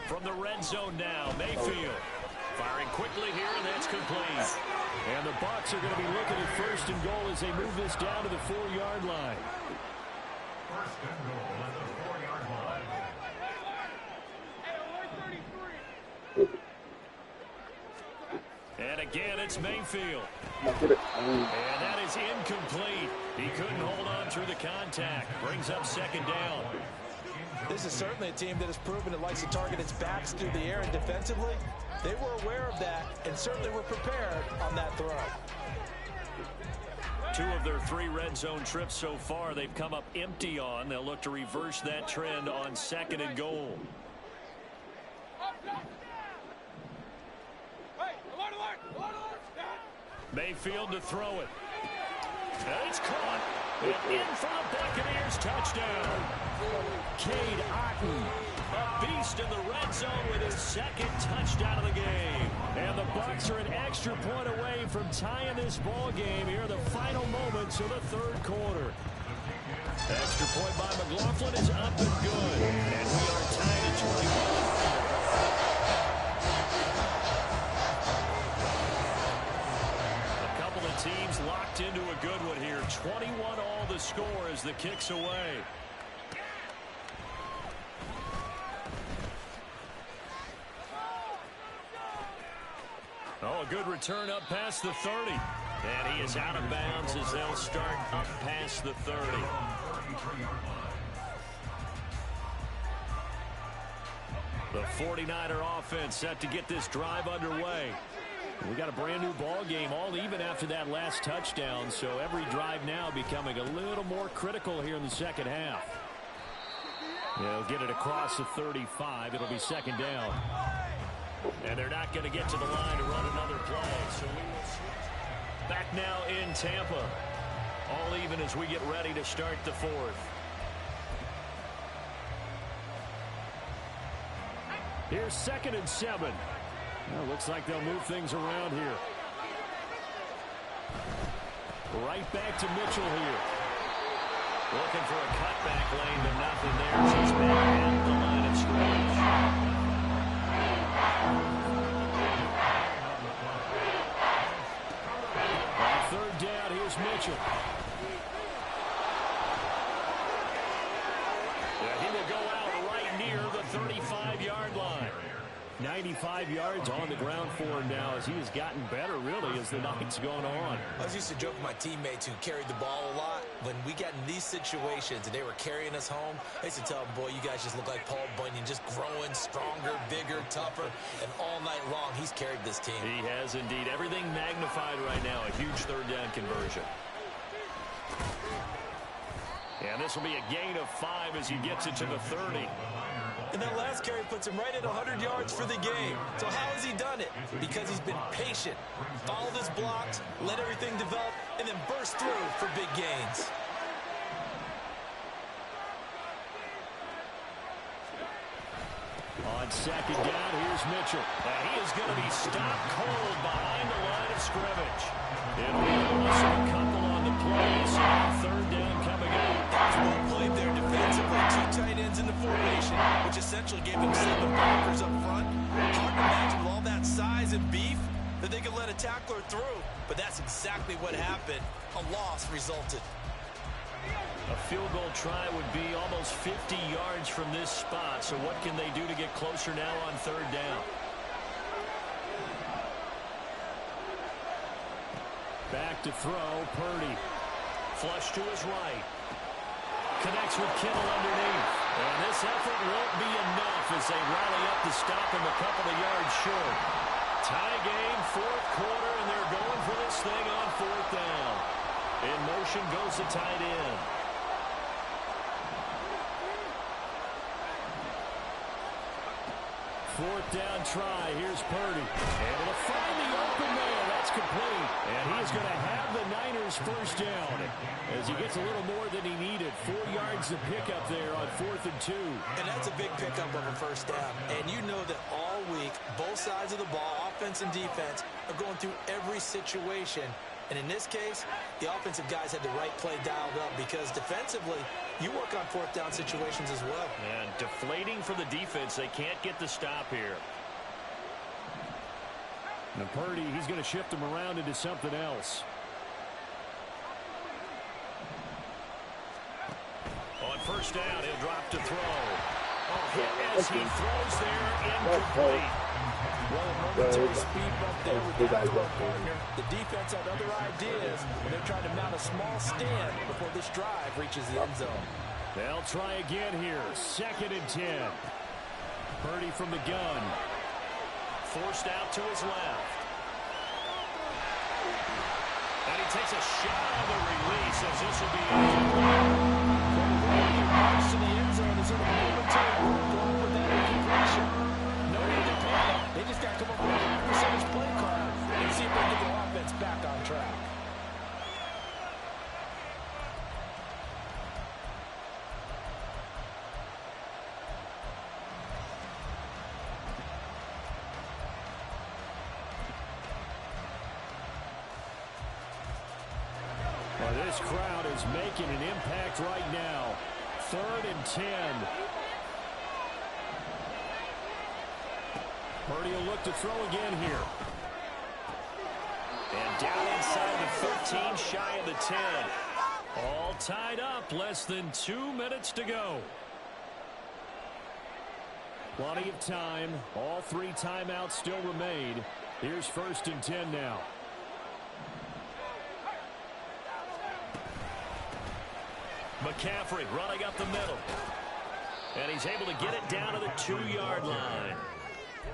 From the red zone now, Mayfield. Firing quickly here, and that's complete. And the Bucs are going to be looking at 1st and goal as they move this down to the 4-yard line. 1st and goal at the 4-yard line. And again, it's Mayfield. And that is incomplete. He couldn't hold on through the contact. Brings up 2nd down. This is certainly a team that has proven it likes to target its backs through the air, and defensively, they were aware of that and certainly were prepared on that throw. 2 of their 3 red zone trips so far they've come up empty on. They'll look to reverse that trend on 2nd and goal. Mayfield to throw it. And it's caught. And in for the Buccaneers touchdown. Cade Otton, a beast in the red zone with his 2nd touchdown of the game. And the Bucs are an extra point away from tying this ball game here in the final moments of the 3rd quarter. Extra point by McLaughlin is up and good. And we are tied at 21. Teams locked into a good one here. 21 all the score as the kick's away. Oh, a good return up past the 30. And he is out of bounds as they'll start up past the 30. The 49er offense set to get this drive underway. We got a brand new ball game, all even after that last touchdown, so every drive now becoming a little more critical here in the 2nd half. They'll get it across the 35. It'll be 2nd down. And they're not going to get to the line to run another play. So we will switch back now in Tampa. All even as we get ready to start the 4th. Here's 2nd and 7. Well, looks like they'll move things around here. Right back to Mitchell here. Looking for a cutback lane, but nothing there. She's back at the line of scrimmage. On 3rd down, here's Mitchell. Yeah, he will go out right near the 35-yard line. 95 yards on the ground for him now as he has gotten better, really, as the night's gone on. I was used to joke with my teammates who carried the ball a lot. When we got in these situations and they were carrying us home, I used to tell them, boy, you guys just look like Paul Bunyan, just growing stronger, bigger, tougher, and all night long he's carried this team. He has indeed. Everything magnified right now. A huge 3rd down conversion. And this will be a gain of 5 as he gets it to the 30. And that last carry puts him right at 100 yards for the game. So how has he done it? Because he's been patient, followed his blocks, let everything develop, and then burst through for big gains. On second down, here's Mitchell. And he is going to be stopped cold behind the line of scrimmage. It'll be almost a couple on the play, so third down coming up. That was well played there defensively. 2 tight ends in the formation, which essentially gave them 7 blockers up front. Hard to imagine with all that size and beef that they could let a tackler through. But that's exactly what happened. A loss resulted. A field goal try would be almost 50 yards from this spot. So what can they do to get closer now on third down? Back to throw, Purdy. Flush to his right. Connects with Kittle underneath. And this effort won't be enough as they rally up to stop him a couple of yards short. Tie game, fourth quarter, and they're going for this thing on fourth down. In motion goes the tight end. Fourth down try. Here's Purdy. Able to find the open man. That's complete. And he's going to have the Niners first down as he gets a little more than he needed. 4 yards to pick up there on 4th and 2. And that's a big pickup of a first down. And you know that all week, both sides of the ball, offense and defense, are going through every situation. And in this case, the offensive guys had the right play dialed up because defensively, you work on fourth down situations as well. And deflating for the defense. They can't get the stop here. Now Purdy, he's going to shift him around into something else. On first down, he'll drop to throw. Hit as he throws there, incomplete. Well, a momentary speed bump there with that throw partner. The defense had other ideas, and they're trying to mount a small stand before this drive reaches the end zone. They'll try again here. 2nd and 10. Purdy from the gun. Forced out to his left. And he takes a shot on the release as this will be incomplete. March to the end zone is in a momentary going with that incompletion. No need to panic. They just got to come up with a percentage play card and see if they can get their offense back on track. Well, this crowd is making an impact right now. 3rd and 10. Purdy will look to throw again here. And down inside the 13, shy of the 10. All tied up, less than 2 minutes to go. Plenty of time. All 3 timeouts still remain. Here's 1st and 10 now. McCaffrey running up the middle. And he's able to get it down to the 2-yard line.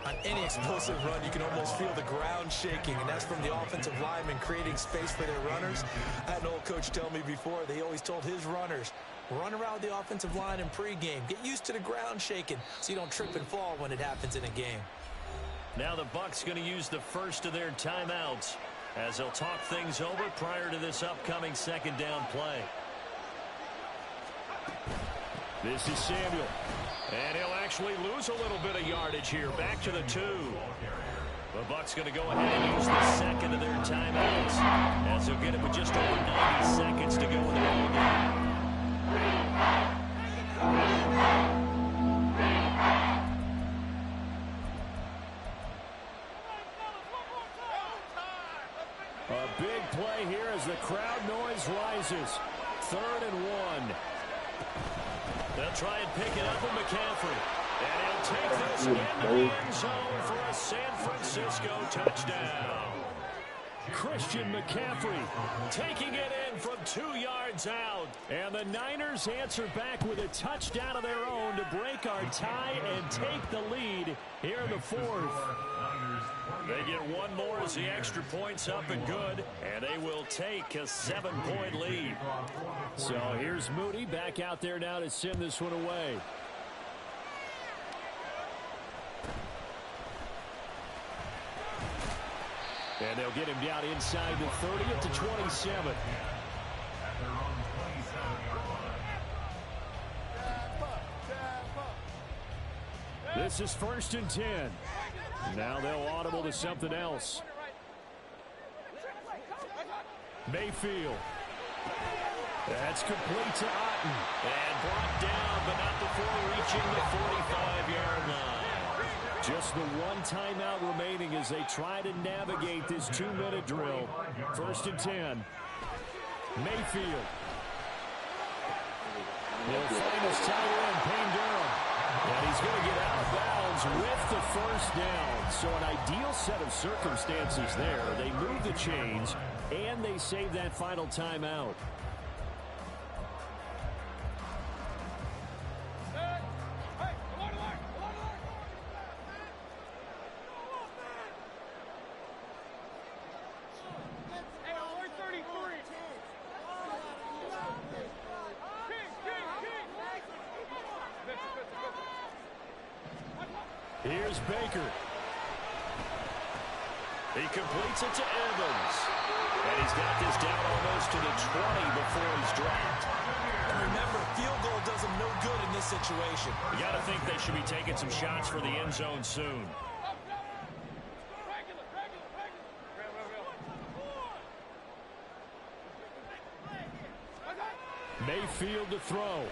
On any explosive run, you can almost feel the ground shaking, and that's from the offensive linemen creating space for their runners. I had an old coach tell me before, they always told his runners, run around the offensive line in pregame. Get used to the ground shaking so you don't trip and fall when it happens in a game. Now the Bucs going to use the first of their timeouts as they'll talk things over prior to this upcoming 2nd down play. This is Samuel. And he'll actually lose a little bit of yardage here. Back to the 2. The Bucs going to go ahead and use the 2nd of their timeouts as they'll get it with just over 90 seconds to go in the ball game. A big play here as the crowd noise rises. 3rd and 1. They'll try and pick it up with McCaffrey. And he'll take this into the end zone for a San Francisco touchdown. Christian McCaffrey taking it in from 2 yards out. And the Niners answer back with a touchdown of their own to break our tie and take the lead here in the 4th. They get one more as the extra point's up and good, and they will take a 7-point lead. So here's Moody back out there now to send this one away. And they'll get him down inside the 30 at the 27. This is 1st and 10. Now they'll audible to something else. Mayfield. That's complete to Otten. And brought down, but not before reaching the 45-yard line. Just the one timeout remaining as they try to navigate this 2-minute drill. 1st and 10. Mayfield. He'll find his tight end, Payne Durham. And he's going to get out of bounds with the first down. So an ideal set of circumstances there. They move the chains, and they save that final timeout. Here's Baker. He completes it to Evans. And he's got this down almost to the 20 before he's dropped. And remember, field goal does them no good in this situation. You got to think they should be taking some shots for the end zone soon. Mayfield to throw.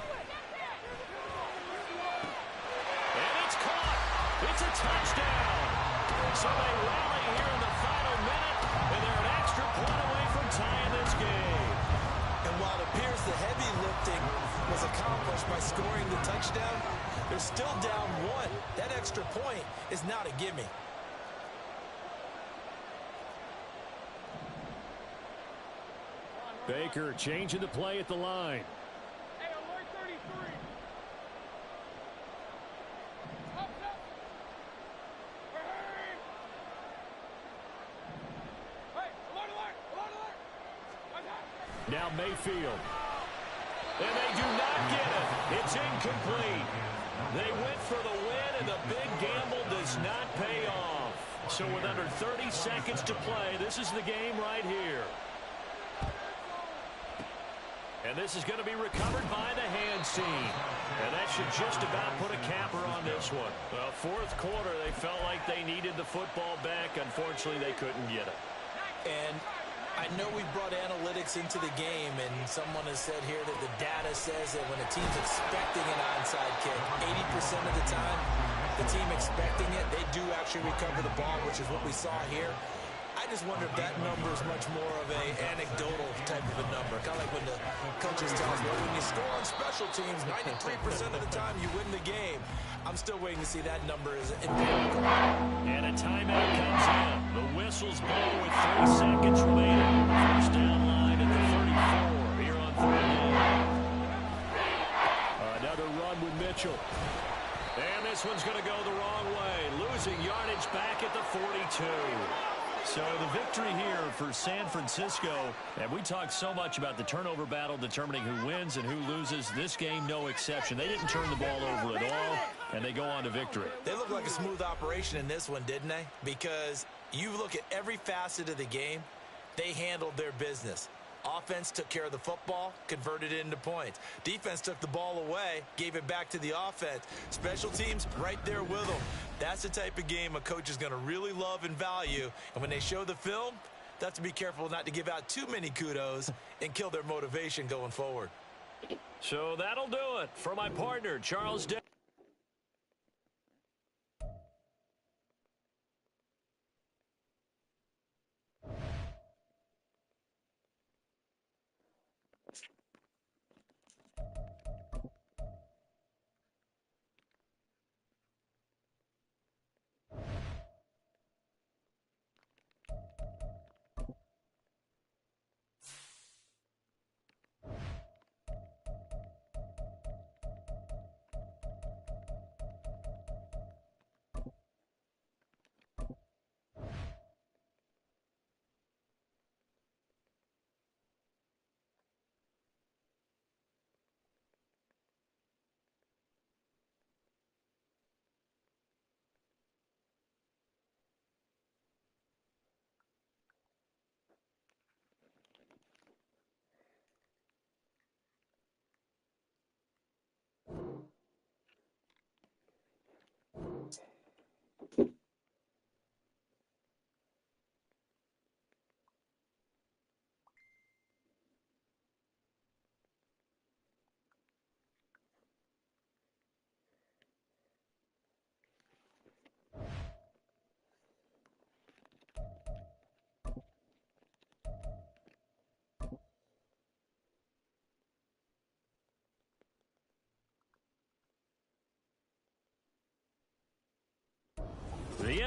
And it's caught. It's a touchdown. So they rally here in the final minute, and they're an extra point away from tying this game. And while it appears the heavy lifting was accomplished by scoring the touchdown, they're still down one. That extra point is not a gimme. Baker changing the play at the line. Hey, alert 33. Up. Hey, alert. Now Mayfield. And they do not get it. It's incomplete. They went for the win, and the big gamble does not pay off. So with under 30 seconds to play, this is the game right here. And this is going to be recovered by the hands team. And that should just about put a capper on this one. Well, fourth quarter, they felt like they needed the football back. Unfortunately, they couldn't get it. And I know we've brought analytics into the game, and someone has said here that the data says that when a team's expecting an onside kick, 80% of the time, the team expecting it, they do actually recover the ball, which is what we saw here. I just wonder if that number is much more of a anecdotal type of a number. Kind of like when the coaches tell us, well, when you score on special teams, 93% of the time you win the game. I'm still waiting to see that number is empirical. And a timeout comes in. The whistles blow with 3 seconds remaining. First down line at the 34 here on 3rd down. Another run with Mitchell. And this one's going to go the wrong way. Losing yardage back at the 42. So the victory here for San Francisco, and we talked so much about the turnover battle determining who wins and who loses. This game, no exception. They didn't turn the ball over at all, and they go on to victory. They look like a smooth operation in this one, didn't they? Because you look at every facet of the game, they handled their business. Offense took care of the football, converted it into points. Defense took the ball away, gave it back to the offense. Special teams, right there with them. That's the type of game a coach is going to really love and value. And when they show the film, they have to be careful not to give out too many kudos and kill their motivation going forward. So that'll do it for my partner, Charles Day.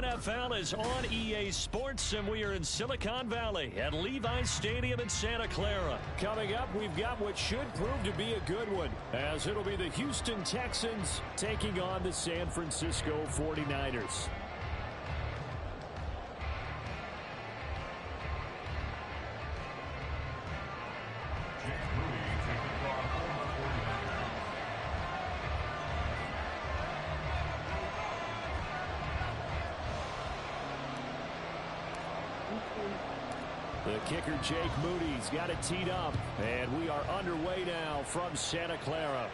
NFL is on EA Sports, and we are in Silicon Valley at Levi's Stadium in Santa Clara. Coming up, we've got what should prove to be a good one, as it'll be the Houston Texans taking on the San Francisco 49ers. The kicker, Jake Moody's got it teed up, and we are underway now from Santa Clara.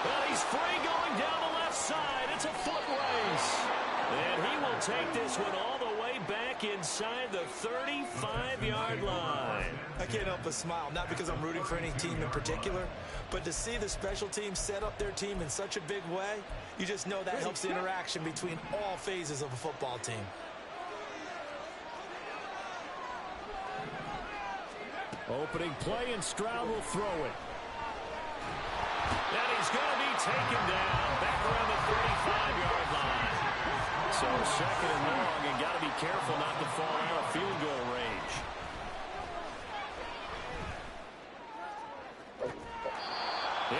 Well, he's free going down the left side. It's a foot race. And he will take this one all the way back inside the 35-yard line. I can't help but smile, not because I'm rooting for any team in particular, but to see the special teams set up their team in such a big way, you just know that helps the interaction between all phases of a football team. Opening play, and Stroud will throw it. And he's going to be taken down back around the 35-yard line. So second and long, and got to be careful not to fall out of field goal range.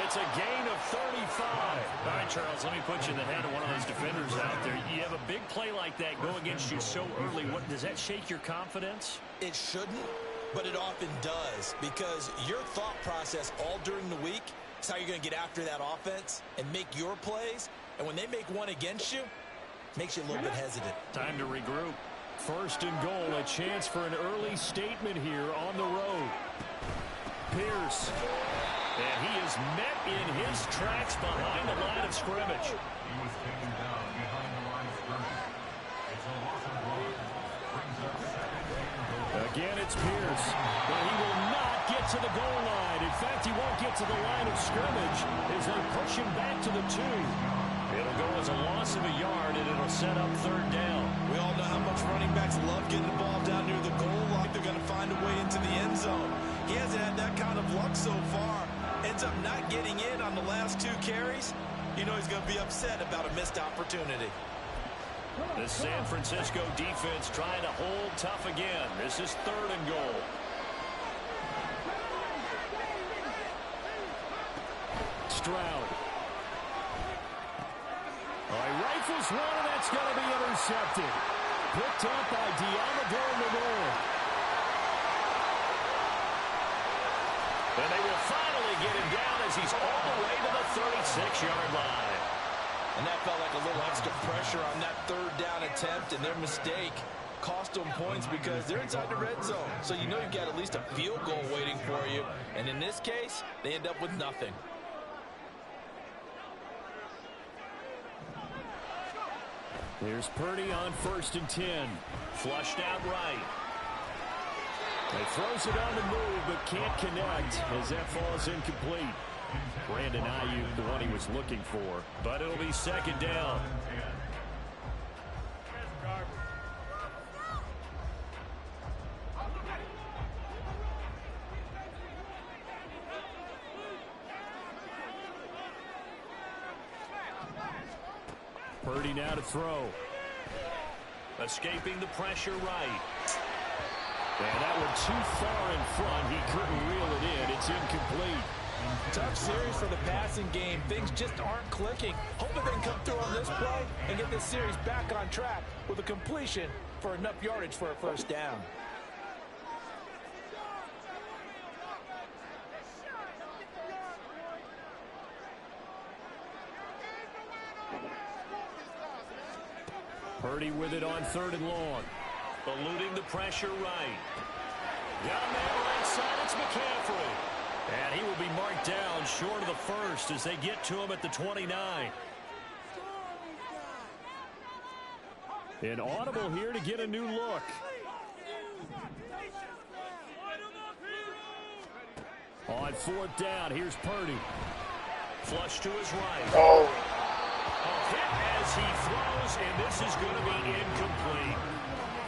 It's a gain of 35. All right, Charles, let me put you in the head of one of those defenders out there. You have a big play like that go against you so early. What, does that shake your confidence? It shouldn't, but it often does, because your thought process all during the week is how you're going to get after that offense and make your plays. And when they make one against you, it makes you a little bit hesitant. Time to regroup. First and goal, a chance for an early statement here on the road. Pierce. And he is met in his tracks behind the line of scrimmage. He was taken down behind the line of scrimmage. It's a loss of 1. Brings up second and goal. Again, it's Pierce. But he will not get to the goal line. In fact, he won't get to the line of scrimmage as they push him back to the 2. It'll go as a loss of a yard, and it'll set up third down. We all know how much running backs love getting the ball down near the goal line. They're going to find a way into the end zone. He hasn't had that kind of luck so far. Ends up not getting in on the last 2 carries. You know he's going to be upset about a missed opportunity. The San Francisco defense trying to hold tough again. This is third and goal. Stroud. He rifles one, and that's going to be intercepted. Picked up by Diamador Lenore. And they will finally get him down as he's all the way to the 36-yard line. And that felt like a little extra pressure on that third down attempt, and their mistake cost them points because they're inside the red zone. So you know you've got at least a field goal waiting for you. And in this case, they end up with nothing. Here's Purdy on 1st and 10. Flushed out right. He throws it on the move, but can't connect as that falls incomplete. Brandon Ayuk, the one he was looking for, but it'll be second down. Purdy now to throw. Escaping the pressure right. And that one too far in front. He couldn't reel it in. It's incomplete. Tough series for the passing game. Things just aren't clicking. Hoping they can come through on this play and get this series back on track with a completion for enough yardage for a first down. Purdy with it on 3rd and long. Eluding the pressure right. Down there right side, it's McCaffrey. And he will be marked down short of the first as they get to him at the 29. An audible here to get a new look. On 4th down, here's Purdy. Flush to his right. Oh. A hit as he throws, and this is going to be incomplete.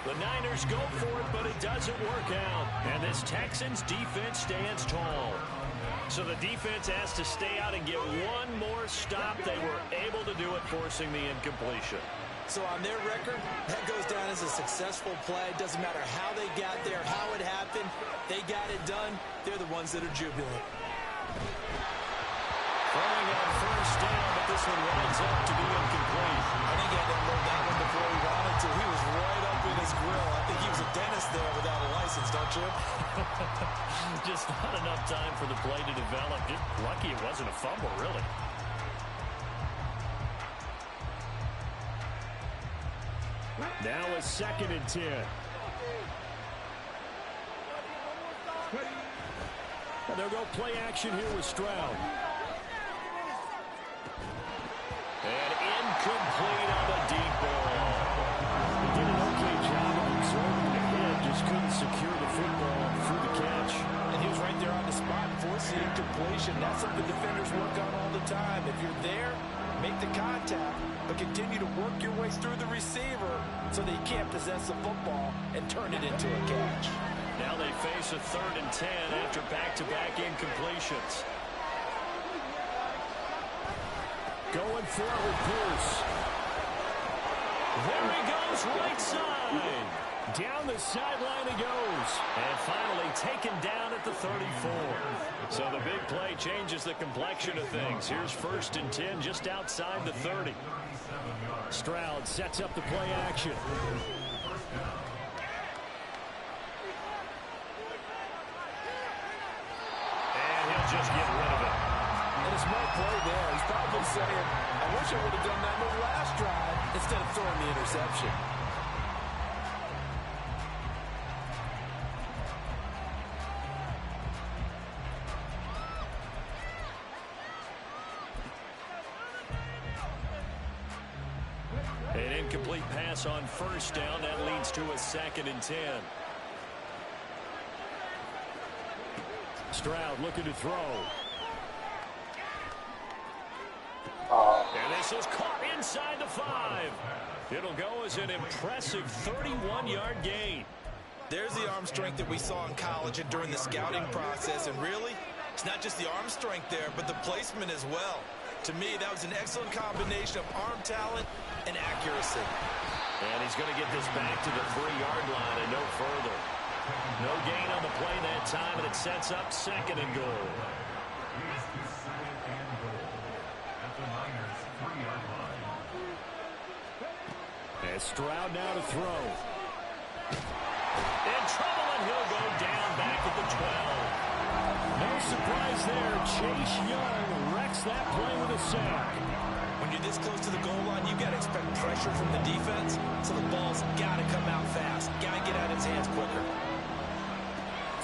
The Niners go for it, but it doesn't work out. And this Texans defense stands tall. So the defense has to stay out and get one more stop. They were able to do it, forcing the incompletion. So on their record, that goes down as a successful play. Doesn't matter how they got there, how it happened. They got it done. They're the ones that are jubilant. Throwing on first down, but this one winds up to be incomplete. I think he had to unload that one before he wanted to. He was right up in his grill. I think he was a dentist there without a license, don't you? Just not enough time for the play to develop. Just lucky it wasn't a fumble, really. Now a 2nd and 10. And they'll go play action here with Stroud. And incomplete on the deep ball. He did an okay job of absorbing the hit, just couldn't secure the football through the catch. And he was right there on the spot, forcing incompletion. That's something defenders work on all the time. If you're there, make the contact, but continue to work your way through the receiver so that he can't possess the football and turn it into a catch. Now they face a 3rd and 10 after back-to-back incompletions. Going for it with Pierce. There he goes, right side. Down the sideline he goes. And finally taken down at the 34. So the big play changes the complexion of things. Here's 1st and 10 just outside the 30. Stroud sets up the play action. And he'll just get rid of it. And a smart play there. He's probably saying, I wish I would have done that in the last drive instead of throwing the interception. An incomplete pass on first down. That leads to a 2nd and 10. Stroud looking to throw. And this is caught inside the 5. It'll go as an impressive 31-yard gain. There's the arm strength that we saw in college and during the scouting process. And really, it's not just the arm strength there, but the placement as well. To me, that was an excellent combination of arm talent and accuracy. And he's going to get this back to the 3-yard line and no further. No gain on the play that time, and it sets up 2nd and goal. And Stroud now to throw. In trouble, and he'll go down back at the 12. No surprise there. Chase Young wrecks that play with a sack. When you're this close to the goal line, you've got to expect pressure from the defense, so the ball's got to come out fast. Got to get out of his hands quicker.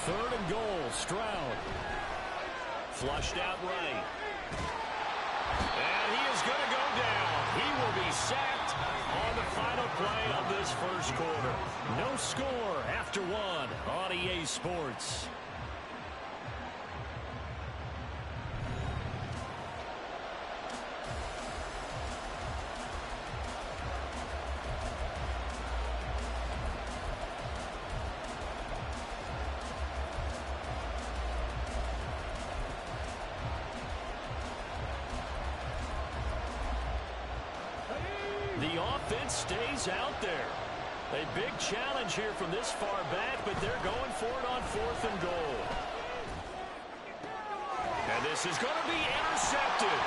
3rd and goal, Stroud. Flushed out right. And he is going to go down. He will be sacked on the final play of this first quarter. No score after 1 on EA Sports. The offense stays out there. A big challenge here from this far back, but they're going for it on 4th and goal. And this is going to be intercepted.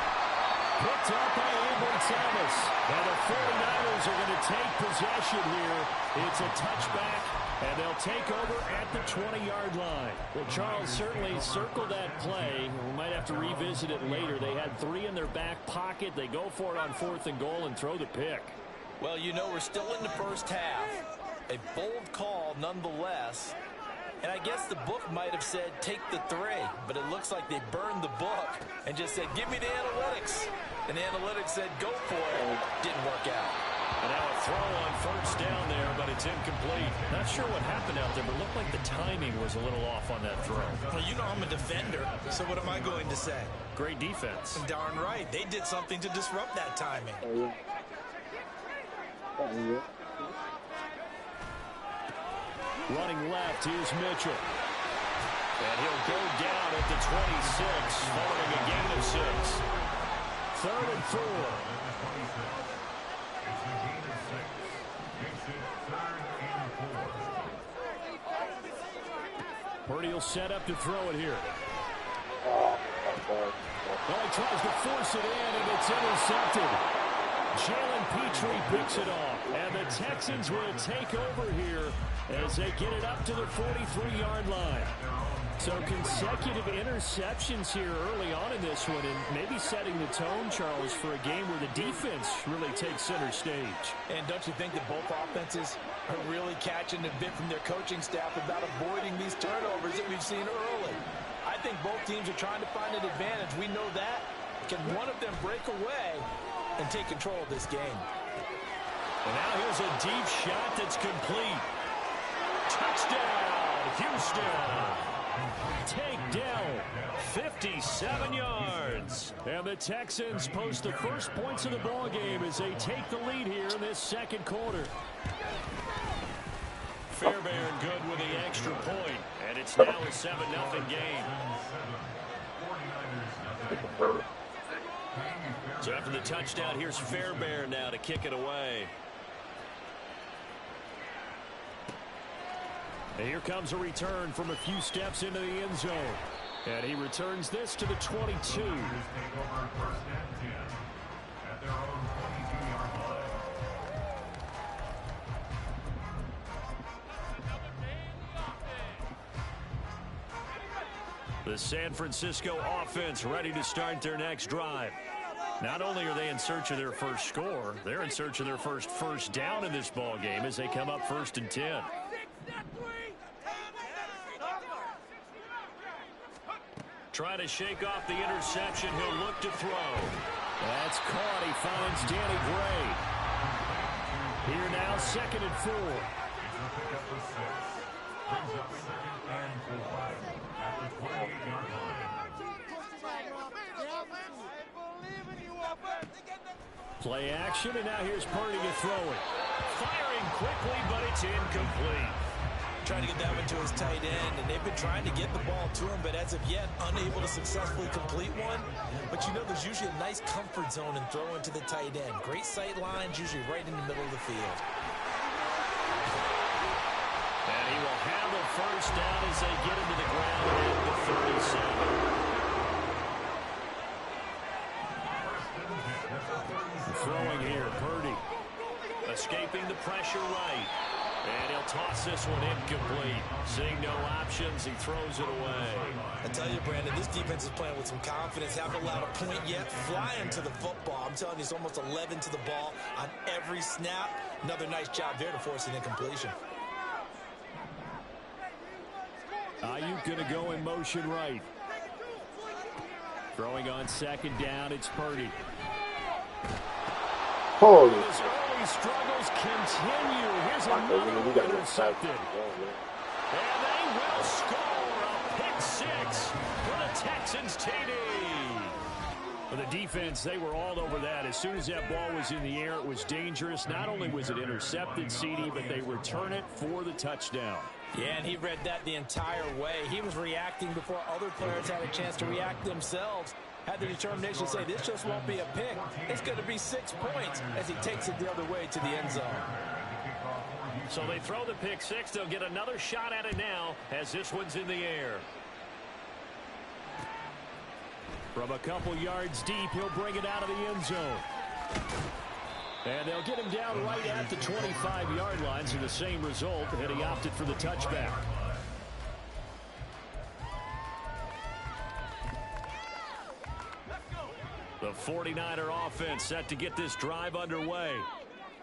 Picked up by Ambry Thomas. And the 49ers are going to take possession here. It's a touchback, and they'll take over at the 20-yard line. Well, Charles certainly circled that play. We might have to revisit it later. They had 3 in their back pocket. They go for it on 4th and goal and throw the pick. Well, you know, we're still in the first half. A bold call nonetheless. And I guess the book might have said take the 3, but it looks like they burned the book and just said give me the analytics. And the analytics said go for it. Didn't work out. And now a throw on first down there, but it's incomplete. Not sure what happened out there, but it looked like the timing was a little off on that throw. Well, you know I'm a defender, so what am I going to say? Great defense. Darn right. They did something to disrupt that timing. Running left, here's Mitchell. And he'll go down at the 26 following a gain of 6. 3rd and 4. It's a gain of 6. Makes it 3rd and 4. Purdy will set up to throw it here. Oh, my God. Well, he tries to force it in, and it's intercepted. Jalen Petrie picks it off, and the Texans will take over here as they get it up to the 43-yard line. So consecutive interceptions here early on in this one, and maybe setting the tone, Charles, for a game where the defense really takes center stage. And don't you think that both offenses are really catching a bit from their coaching staff about avoiding these turnovers that we've seen early? I think both teams are trying to find an advantage. We know that. Can one of them break away and take control of this game? And now here's a deep shot that's complete. Touchdown, Houston. Takedown, 57 yards. And the Texans post the first points of the ball game as they take the lead here in this second quarter. Fairbairn good with the extra point, and it's now a 7-0 game. So after the touchdown, here's Fairbairn now to kick it away. And here comes a return from a few steps into the end zone. And he returns this to the 22. Take over 1st and 10 at their own 22-yard line. The San Francisco offense ready to start their next drive. Not only are they in search of their first score, they're in search of their first down in this ball game as they come up 1st and 10. Trying to shake off the interception. He'll look to throw. That's caught. He finds Danny Gray. Here now, 2nd and 4. He'll pick up the 6. Brings up 2nd and 4 at the 28-yard line. Play action, and now here's Purdy to throw it. Firing quickly, but it's incomplete. Trying to get that one to his tight end, and they've been trying to get the ball to him, but as of yet, unable to successfully complete one. But you know, there's usually a nice comfort zone in throwing to the tight end. Great sight lines, usually right in the middle of the field. And he will have the first down as they get him to the ground at the 37. Throwing here, Purdy. Escaping the pressure right. And he'll toss this one incomplete. Seeing no options, he throws it away. I tell you, Brandon, this defense is playing with some confidence. Haven't allowed a point yet. Flying to the football. I'm telling you, it's almost 11 to the ball on every snap. Another nice job there to force an incompletion. Ayuk going to go in motion right. Throwing on 2nd down, it's Purdy. Holy. His early struggles continue. Here's another one intercepted. And they will score a pick 6 for the Texans TD. For the defense, they were all over that. As soon as that ball was in the air, it was dangerous. Not only was it intercepted, CD, but they return it for the touchdown. Yeah, and he read that the entire way. He was reacting before other players had a chance to react themselves. Had the determination to say, this just won't be a pick. It's going to be 6 points as he takes it the other way to the end zone. So they throw the pick 6. They'll get another shot at it now as this one's in the air. From a couple yards deep, he'll bring it out of the end zone. And they'll get him down right at the 25-yard line, so the same result, and he opted for the touchback. The 49er offense set to get this drive underway.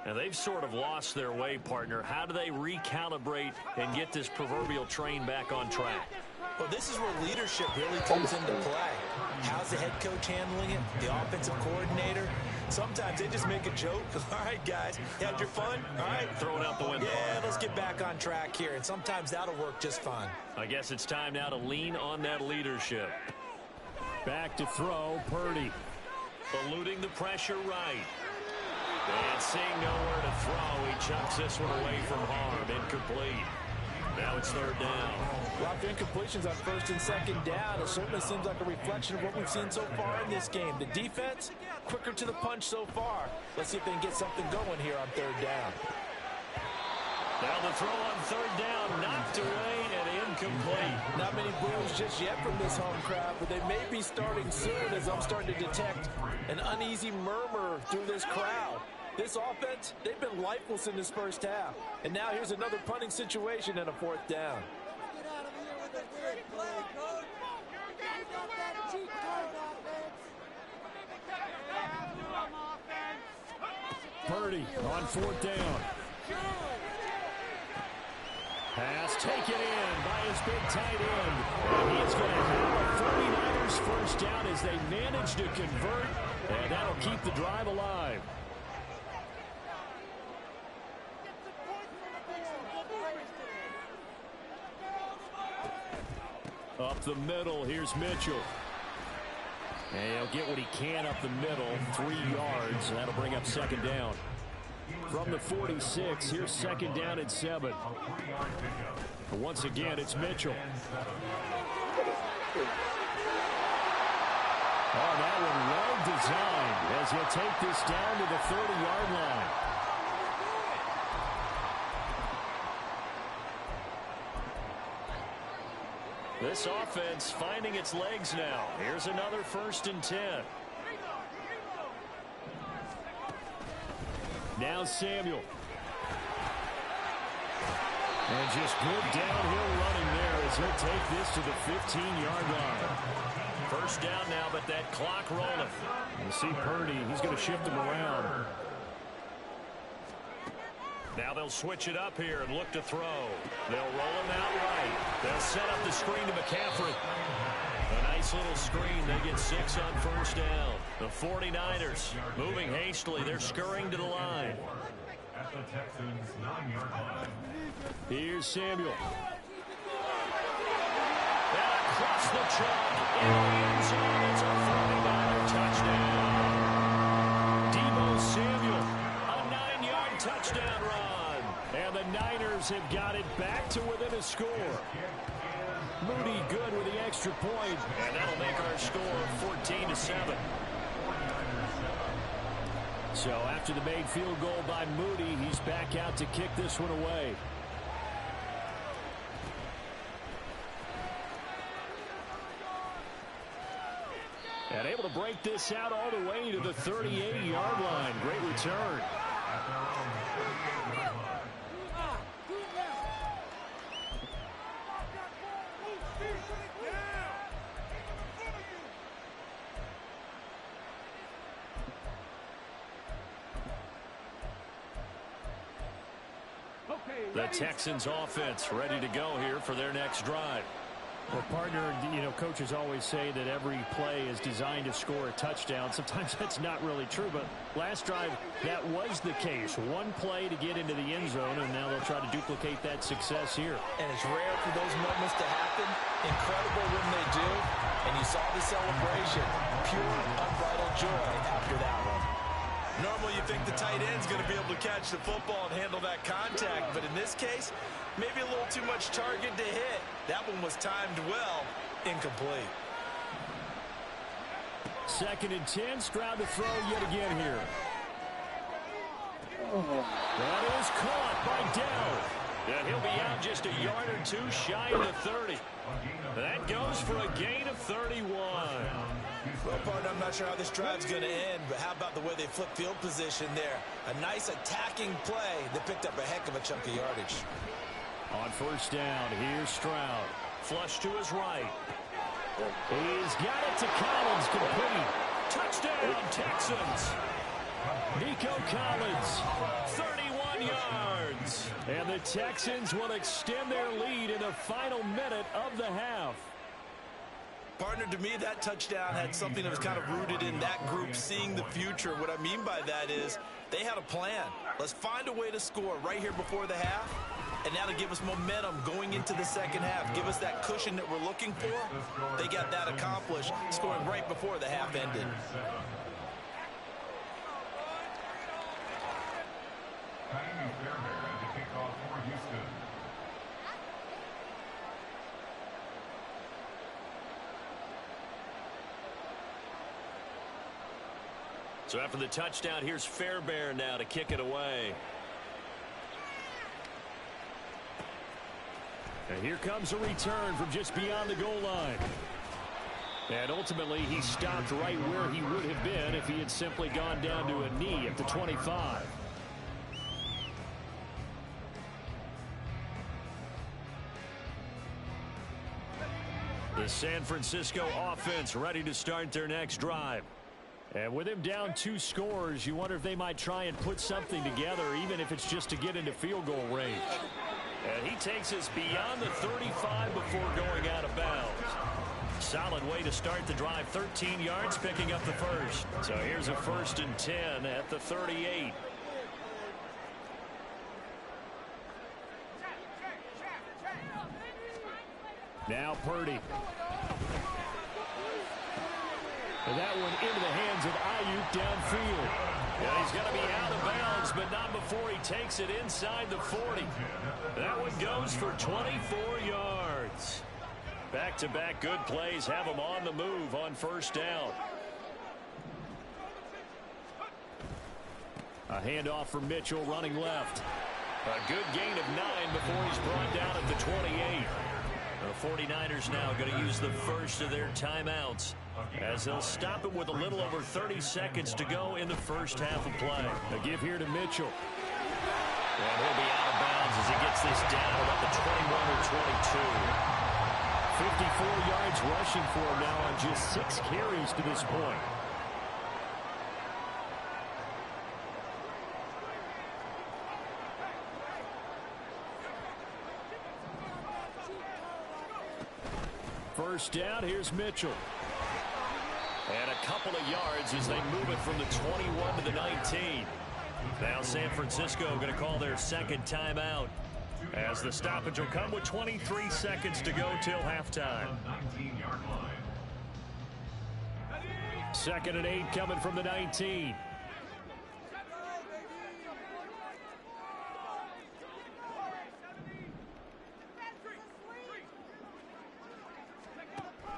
And they've sort of lost their way, partner. How do they recalibrate and get this proverbial train back on track? Well, this is where leadership really comes into play. How's the head coach handling it? The offensive coordinator? Sometimes they just make a joke. All right, guys, you had your fun? All right. Throw it out the window. Yeah, let's get back on track here. And sometimes that'll work just fine. I guess it's time now to lean on that leadership. Back to throw, Purdy. Eluding the pressure right. And seeing nowhere to throw, he chucks this one away from harm. Incomplete. Now it's third down. A lot of incompletions on first and second down. It certainly seems like a reflection of what we've seen so far in this game. The defense, quicker to the punch so far. Let's see if they can get something going here on third down. Now the throw on third down, knocked away and incomplete. Not many boos just yet from this home crowd, but they may be starting soon as I'm starting to detect an uneasy murmur through this crowd. This offense, they've been lifeless in this first half. And now here's another punting situation and a fourth down. Get out of here with a big play, coach. You got that cheat code offense. Purdy on fourth down. Pass taken in by his big tight end. And he is going to have a 49ers first down as they manage to convert. And that'll keep the drive alive. Up the middle, here's Mitchell. And he'll get what he can up the middle, 3 yards. That'll bring up second down. From the 46, here's second down and 7. But once again, it's Mitchell. Oh, that one well designed as he'll take this down to the 30-yard line. This offense finding its legs now. Here's another 1st and 10. Now Samuel. And just good downhill running there as he'll take this to the 15-yard line. First down now, but that clock rolling. You see Purdy, he's going to shift him around. Now they'll switch it up here and look to throw. They'll roll him out right. They'll set up the screen to McCaffrey. A nice little screen. They get 6 on first down. The 49ers moving hastily. They're scurrying to the line. At the Texans' 9-yard line. Here's Samuel. And across the chalk in the end zone. It's a 49er touchdown. Deebo Samuel, a 9-yard touchdown run. And the Niners have got it back to within a score. Moody good with the extra point. And that'll make our score 14-7. So after the made field goal by Moody, he's back out to kick this one away. And able to break this out all the way to the 38-yard line. Great return. The Texans offense ready to go here for their next drive. Well, partner, coaches always say that every play is designed to score a touchdown. Sometimes that's not really true, but last drive, that was the case. One play to get into the end zone, and now they'll try to duplicate that success here. And it's rare for those moments to happen. Incredible when they do. And you saw the celebration. Pure, unbridled joy after that one. Normally you think the tight end's going to be able to catch the football and handle that contact, but in this case, maybe a little too much target to hit. That one was timed well. Incomplete. 2nd and 10. Stroud to throw yet again here. That is caught by Dell. And he'll be out just a yard or two shy of the 30. That goes for a gain of 31. Well, partner, I'm not sure how this drive's going to end, but how about the way they flip field position there? A nice attacking play that picked up a heck of a chunk of yardage. On first down, here's Stroud. Flush to his right. He's got it to Collins, complete. Touchdown, Texans. Nico Collins, 31 yards. And the Texans will extend their lead in the final minute of the half. Partner, to me, that touchdown had something that was kind of rooted in that group seeing the future. What I mean by that is they had a plan. Let's find a way to score right here before the half. And now to give us momentum going into the second half. Give us that cushion that we're looking for. They got that accomplished, scoring right before the half ended. So after the touchdown, here's Fairbairn now to kick it away. And here comes a return from just beyond the goal line. And ultimately, he stopped right where he would have been if he had simply gone down to a knee at the 25. The San Francisco offense ready to start their next drive. And with him down 2 scores, you wonder if they might try and put something together, even if it's just to get into field goal range. And he takes us beyond the 35 before going out of bounds. Solid way to start the drive. 13 yards, picking up the first. So here's a 1st and 10 at the 38. Now Purdy. And that one into the hands of Ayuk downfield. Yeah, he's going to be out of bounds, but not before he takes it inside the 40. That one goes for 24 yards. Back-to-back good plays have him on the move on 1st down. A handoff for Mitchell running left. A good gain of 9 before he's brought down at the 28. The 49ers now going to use the first of their timeouts as they'll stop it with a little over 30 seconds to go in the first half of play. A give here to Mitchell. And he'll be out of bounds as he gets this down at about the 21 or 22. 54 yards rushing for him now on just 6 carries to this point. First down, here's Mitchell. And a couple of yards as they move it from the 21 to the 19. Now San Francisco going to call their second timeout, as the stoppage will come with 23 seconds to go till halftime. 19-yard line. 2nd and 8 coming from the 19.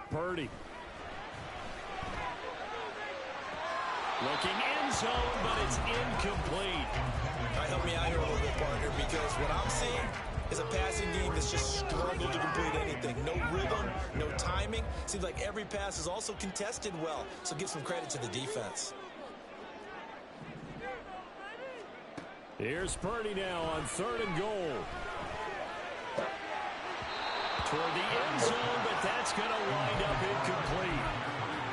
Purdy. Looking end zone, but it's incomplete. Help me out here a little bit, partner, because what I'm seeing is a passing game that's just struggled to complete anything. No rhythm, no timing. Seems like every pass is also contested well, so give some credit to the defense. Here's Purdy now on 3rd and goal. Toward the end zone, but that's going to wind up incomplete.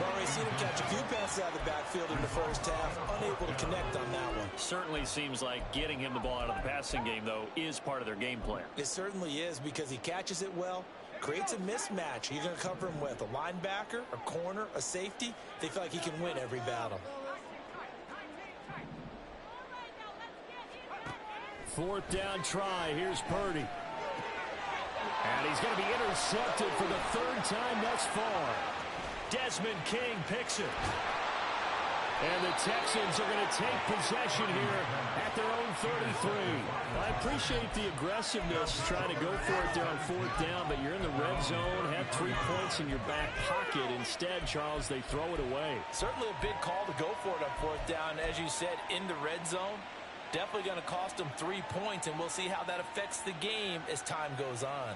Well, we've seen him catch a few passes out of the backfield in the first half, unable to connect on that one. Certainly seems like getting him the ball out of the passing game, though, is part of their game plan. It certainly is, because he catches it well, creates a mismatch. You're going to cover him with a linebacker, a corner, a safety. They feel like he can win every battle. 4th down try. Here's Purdy. And he's going to be intercepted for the 3rd time thus far. Desmond King picks it. And the Texans are going to take possession here at their own 33. I appreciate the aggressiveness trying to go for it there on 4th down, but you're in the red zone, have 3 points in your back pocket. Instead, Charles, they throw it away. Certainly a big call to go for it on 4th down. As you said, in the red zone, definitely going to cost them 3 points, and we'll see how that affects the game as time goes on.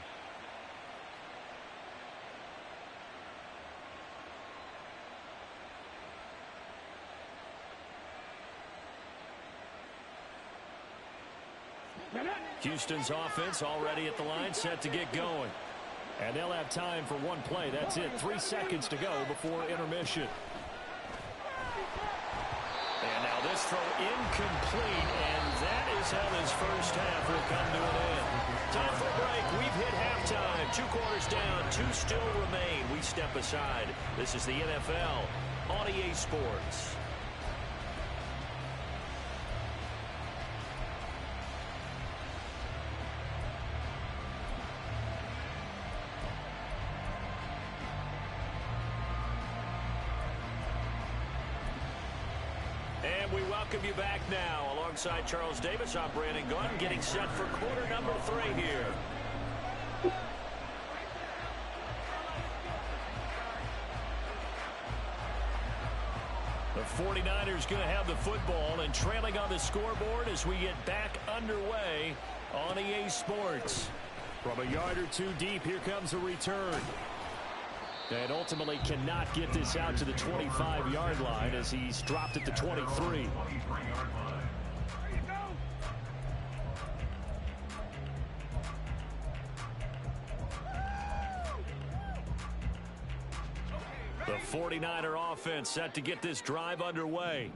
Houston's offense already at the line, set to get going. And they'll have time for one play. That's it. 3 seconds to go before intermission. And now this throw incomplete, and that is how this first half will come to an end. Time for a break. We've hit halftime. 2 quarters down, 2 still remain. We step aside. This is the NFL on EA Sports. We welcome you back now. Alongside Charles Davis, I'm Brandon Gunn, getting set for quarter number 3 here. The 49ers Niners going to have the football and trailing on the scoreboard as we get back underway on EA Sports. From a yard or two deep, here comes a return. And ultimately cannot get this out to the 25-yard line as he's dropped at the 23. The 49er offense set to get this drive underway.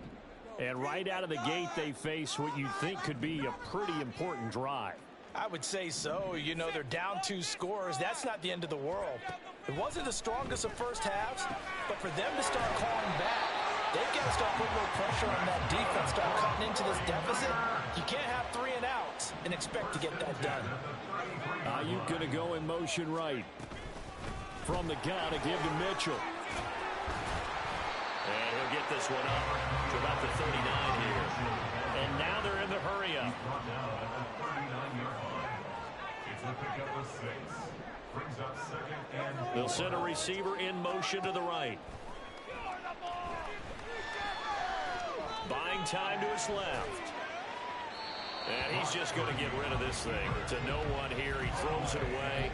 And right out of the gate, they face what you think could be a pretty important drive. I would say so. You know, they're down 2 scores. That's not the end of the world. It wasn't the strongest of first halves, but for them to start calling back, they've got to start putting a little pressure on that defense, start cutting into this deficit. You can't have 3 and outs and expect to get that done. Ayuk going to go in motion right. From the gun to give to Mitchell. And he'll get this one up to about the 39 here. And now they're in the hurry-up. They'll send a receiver in motion to the right. Buying time to his left. And he's just going to get rid of this thing. To no one here. He throws it away.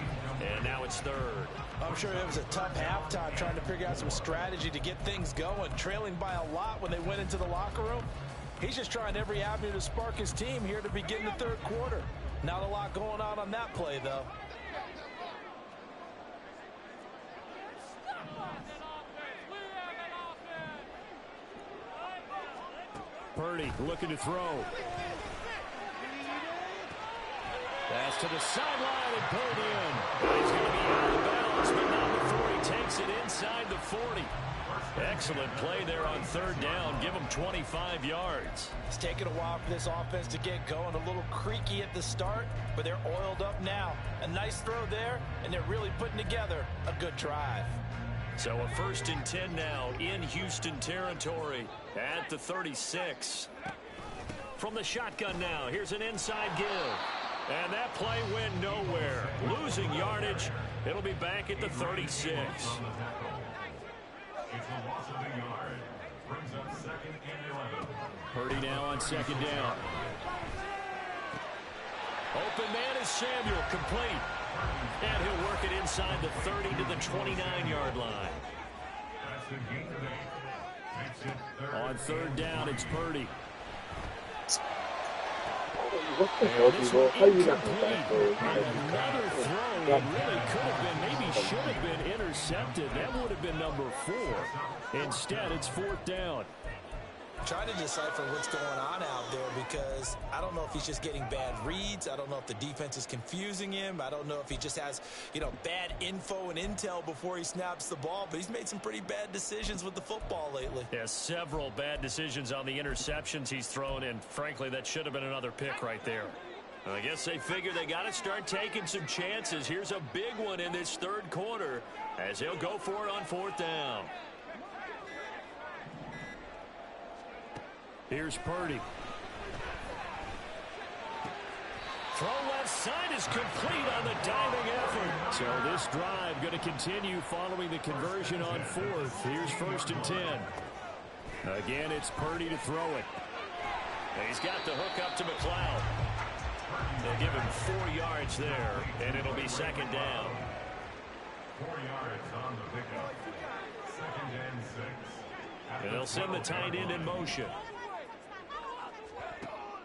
And now it's third. I'm sure it was a tough halftime trying to figure out some strategy to get things going. Trailing by a lot when they went into the locker room. He's just trying every avenue to spark his team here to begin the third quarter. Not a lot going on that play, though. Purdy looking to throw. Pass to the sideline and pulled in. He's going to be out of bounds, but not before he takes it inside the 40. Excellent play there on third down. Give him 25 yards. It's taken a while for this offense to get going. A little creaky at the start, but they're oiled up now. A nice throw there, and they're really putting together a good drive. So a 1st and 10 now in Houston territory at the 36. From the shotgun now, here's an inside give. And that play went nowhere. Losing yardage. It'll be back at the 36. Purdy now on 2nd down. Open man is Samuel, complete. And he'll work it inside the 30 to the 29-yard line. On 3rd down, it's Purdy. What the hell, people? How you not going back there? Another throw that really could have been, maybe should have been intercepted. That would have been number 4. Instead, it's 4th down. Trying to decipher what's going on out there because I don't know if he's just getting bad reads. I don't know if the defense is confusing him. I don't know if he just has, bad info and intel before he snaps the ball. But he's made some pretty bad decisions with the football lately. Yeah, several bad decisions on the interceptions he's thrown, and frankly, that should have been another pick right there. I guess they figure they got to start taking some chances. Here's a big one in this third quarter as he'll go for it on 4th down. Here's Purdy. Throw left side is complete on the diving effort. So this drive going to continue following the conversion on 4th. Here's 1st and 10. Again, it's Purdy to throw it. He's got the hook up to McLeod. They'll give him 4 yards there, and it'll be 2nd down. 4 yards on the pickup. 2nd and 6. And they'll send the tight end in motion.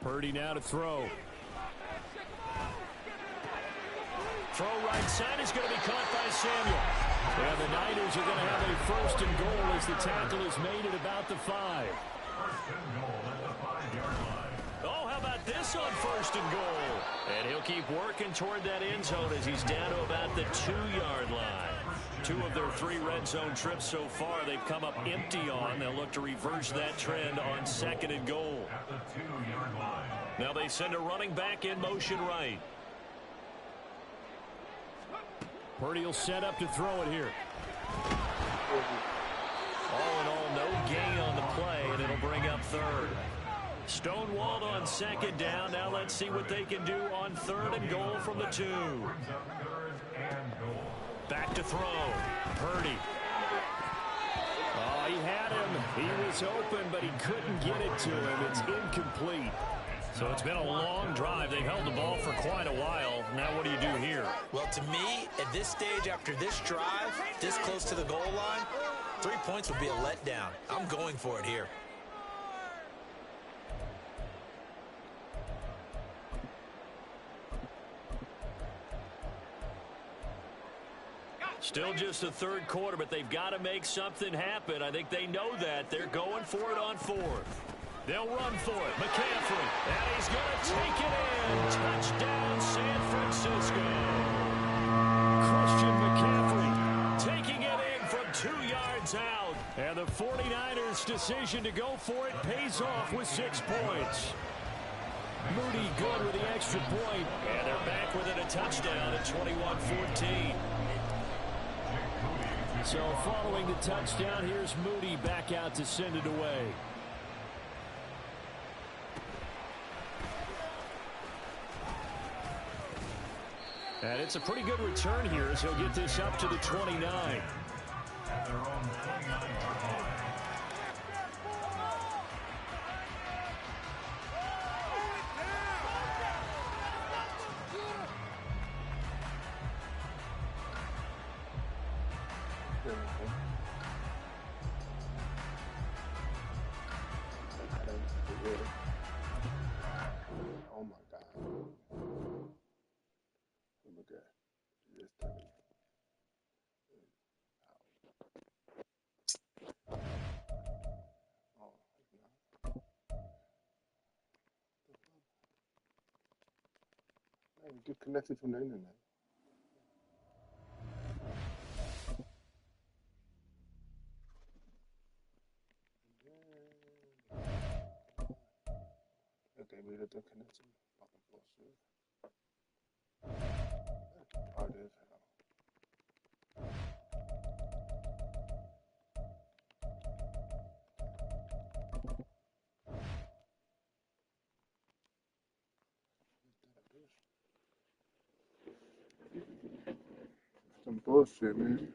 Purdy now to throw. Throw right side is going to be caught by Samuel. And the Niners are going to have a 1st and goal as the tackle is made at about the 5. 1st and goal at the 5-yard line. Oh, how about this on 1st and goal? And he'll keep working toward that end zone as he's down to about the 2-yard line. 2 of their 3 red zone trips so far they've come up empty on. They'll look to reverse that trend on 2nd and goal. At the 2-yard line. Now they send a running back in motion right. Purdy will set up to throw it here. All in all, no gain on the play, and it'll bring up 3rd. Stonewalled on 2nd down. Now let's see what they can do on 3rd and goal from the 2. Back to throw. Purdy. Oh, he had him. He was open, but he couldn't get it to him. It's incomplete. So it's been a long drive. They've held the ball for quite a while. Now what do you do here? Well, to me, at this stage, after this drive, this close to the goal line, 3 points would be a letdown. I'm going for it here. Still just the third quarter, but they've got to make something happen. I think they know that. They're going for it on fourth. They'll run for it. McCaffrey. And he's going to take it in. Touchdown, San Francisco. Christian McCaffrey taking it in from 2 yards out. And the 49ers' decision to go for it pays off with 6 points. Moody good with the extra point. And they're back within a touchdown at 21-14. So following the touchdown, here's Moody back out to send it away. And it's a pretty good return here as he'll get this up to the 29. At their own 29-yard line. Oh my God. Look at this thing. Oh, it's not. Man, get connected from the internet. Okay, we let them connect to fucking bullshit. Hard as hell. Some bullshit, man.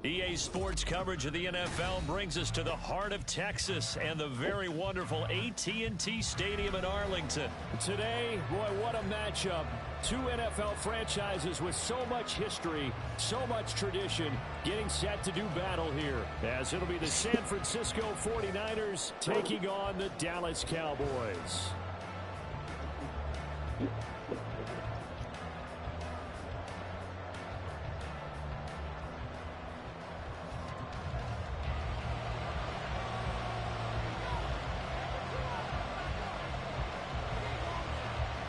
EA Sports coverage of the NFL brings us to the heart of Texas and the very wonderful AT&T Stadium in Arlington. Today, boy, what a matchup. Two NFL franchises with so much history, so much tradition, getting set to do battle here, as it'll be the San Francisco 49ers taking on the Dallas Cowboys.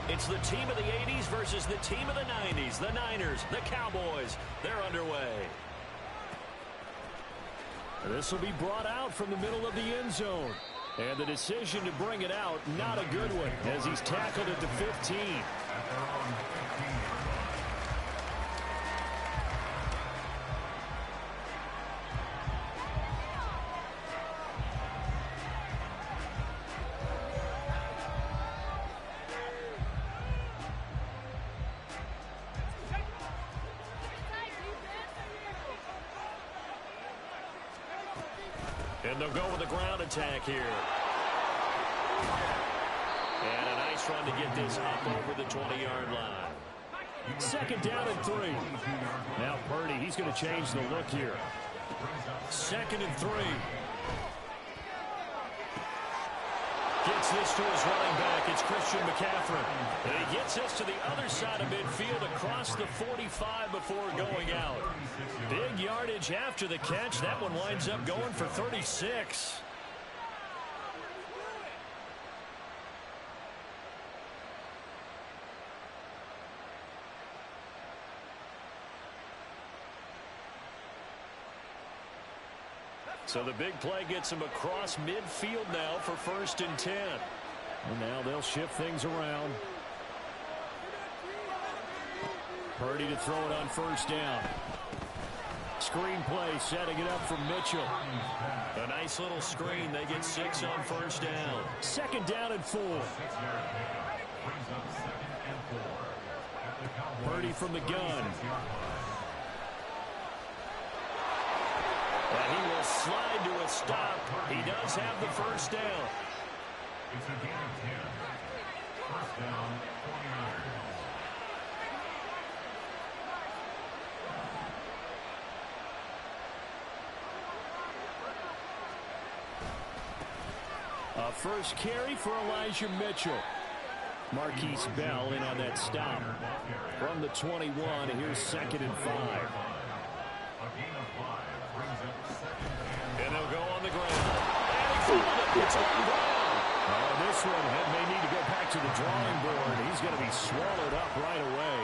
It's the team of the 80s versus the team of the 90s. The Niners, the Cowboys, they're underway. This will be brought out from the middle of the end zone. And the decision to bring it out, not a good one, as he's tackled at the 15. And they'll go with a ground attack here. And a nice run to get this up over the 20-yard line. Second down and 3. Now Purdy, he's going to change the look here. Second and 3. Gets this to his running back. It's Christian McCaffrey. And he gets this to the other side of midfield across the 45 before going out. Big yardage after the catch. That one winds up going for 36. So the big play gets him across midfield now for 1st and 10. And now they'll shift things around. Purdy to throw it on 1st down. Screen play, setting it up for Mitchell. A nice little screen. They get 6 on 1st down. 2nd down and 4. Purdy from the gun. And he will slide to a stop. He does have the 1st down. It's a gain of 10. 1st down, 49ers. A first carry for Elijah Mitchell. Marquise Bell in on that stop. From the 21, here's 2nd and 5. And they'll go on the ground. And he fouled it. It's on the ground. Oh, this one may need to go back to the drawing board. He's going to be swallowed up right away.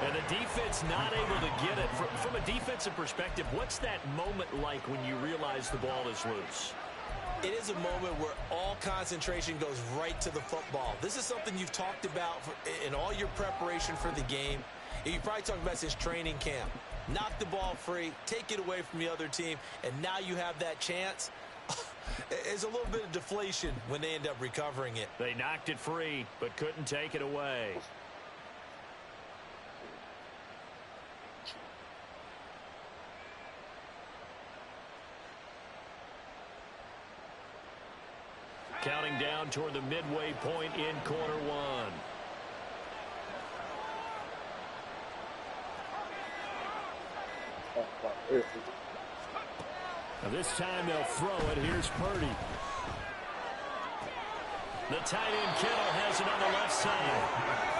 And the defense not able to get it. From a defensive perspective, what's that moment like when you realize the ball is loose? It is a moment where all concentration goes right to the football. This is something you've talked about in all your preparation for the game. You probably talked about since training camp. Knock the ball free, take it away from the other team, and now you have that chance. It's a little bit of deflation when they end up recovering it. They knocked it free, but couldn't take it away. Counting down toward the midway point in quarter 1. Now this time they'll throw it. Here's Purdy. The tight end Kittle has it on the left side.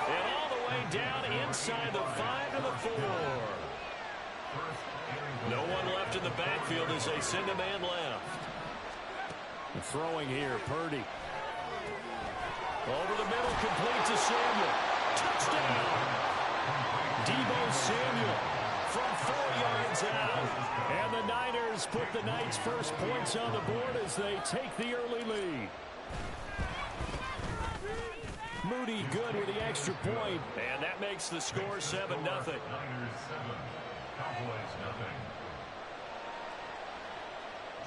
And all the way down inside the 5 to the 4. No one left in the backfield as they send a man left. The throwing here, Purdy. Over the middle, complete to Samuel. Touchdown! Deebo Samuel from 4 yards out. And the Niners put the Knights' first points on the board as they take the early lead. Moody good with the extra point. And that makes the score 7-0. Niners 7, Cowboys nothing.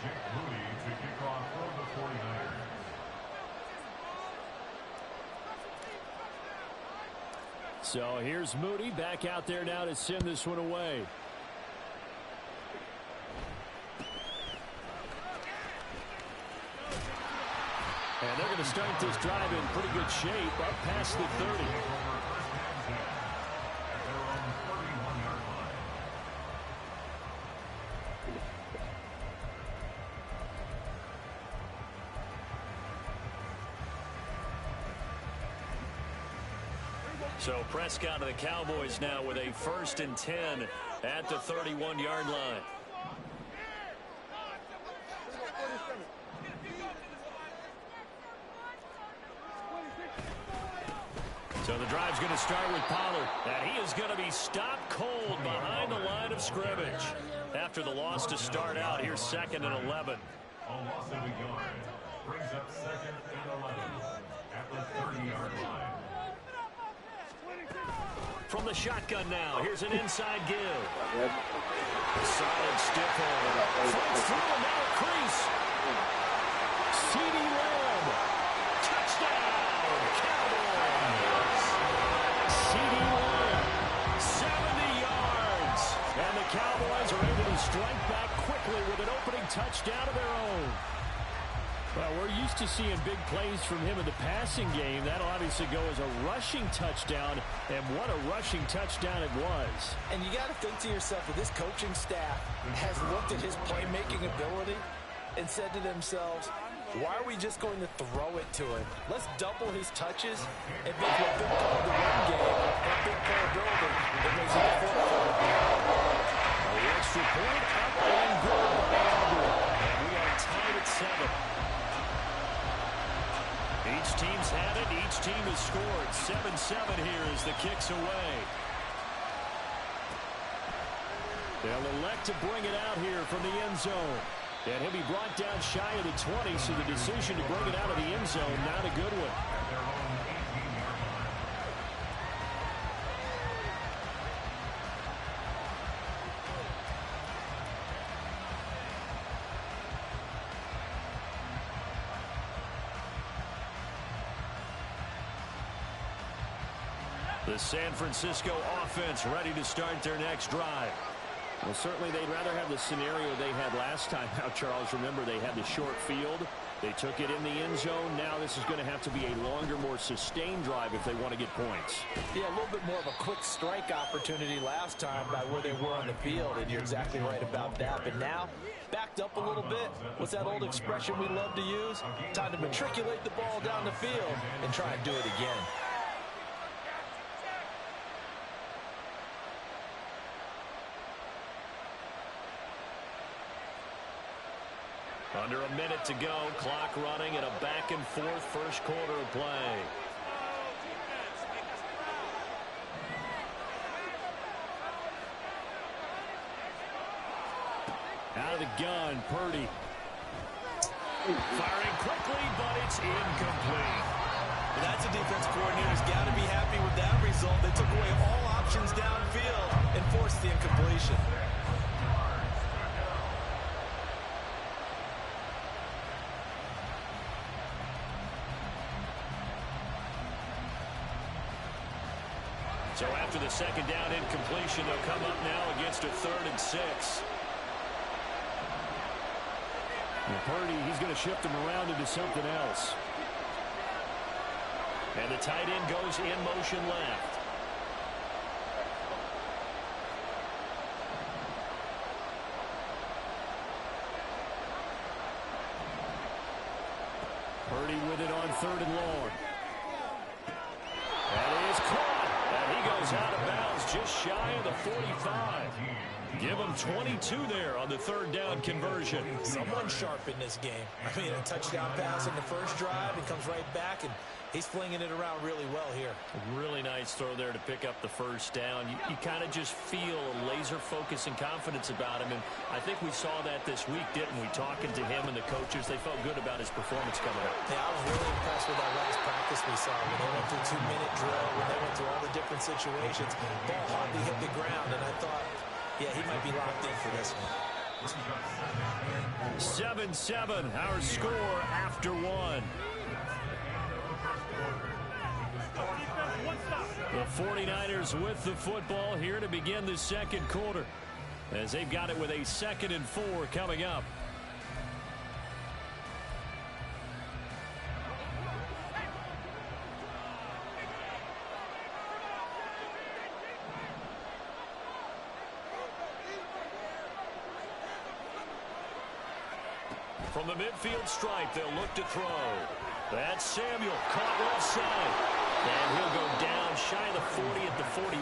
Jake Moody to kick off for the 49ers. So here's Moody back out there now to send this one away. And they're going to start this drive in pretty good shape up past the 30. So Prescott of the Cowboys now with a 1st and 10 at the 31-yard line. So the drive's going to start with Pollard. And he is going to be stopped cold behind the line of scrimmage. After the loss to start out, here's 2nd and 11. A loss of a yard brings up 2nd and 11 at the 30-yard line. From the shotgun now, here's an inside give. A solid stiff hold. Flips through a narrow crease. CeeDee Lamb. Touchdown, Cowboys. CeeDee Lamb, 70 yards. And the Cowboys are able to strike back quickly with an opening touchdown of their own. Well, we're used to seeing big plays from him in the passing game. That'll obviously go as a rushing touchdown, and what a rushing touchdown it was. And you got to think to yourself, that this coaching staff has looked at his playmaking ability and said to themselves, why are we just going to throw it to him? Let's double his touches and make what big part of the run game and big playability that makes it the football. The extra point up and good by Auburn. And we are tied at 7. Each team's had it. Each team has scored. 7-7 here as the kick's away. They'll elect to bring it out here from the end zone. And he'll be brought down shy of the 20, so the decision to bring it out of the end zone, not a good one. The San Francisco offense ready to start their next drive. Well, certainly they'd rather have the scenario they had last time. Now, Charles, remember they had the short field. They took it in the end zone. Now this is going to have to be a longer, more sustained drive if they want to get points. Yeah, a little bit more of a quick strike opportunity last time by where they were on the field, and you're exactly right about that. But now, backed up a little bit. What's that old expression we love to use? Time to matriculate the ball down the field and try and do it again. Under a minute to go, clock running, and a back-and-forth first quarter of play. Out of the gun, Purdy. Firing quickly, but it's incomplete. Well, that's a defense coordinator's got to be happy with that result. They took away all options downfield and forced the incompletion. So after the second down incompletion, they'll come up now against a 3rd and 6. Well, Purdy, he's going to shift him around into something else. And the tight end goes in motion left. Purdy with it on 3rd and long. That is caught. He goes out of bounds just shy of the 45. Give him 22 there on the 3rd down conversion. Someone sharp in this game. I mean, a touchdown pass in the first drive. He comes right back, and he's flinging it around really well here. A really nice throw there to pick up the first down. You kind of just feel a laser focus and confidence about him, and I think we saw that this week, didn't we? Talking to him and the coaches, they felt good about his performance coming up. Yeah, I was really impressed with that last practice we saw when they went through 2-minute drill, when they went through all the different situations. Ball hardly hit the ground, and I thought, yeah, he might be locked in for this one. 7-7, our score after 1. The 49ers with the football here to begin the second quarter, as they've got it with a 2nd and 4 coming up. From the midfield stripe, they'll look to throw. That's Samuel, caught left side. And he'll go down shy of the 40 at the 41.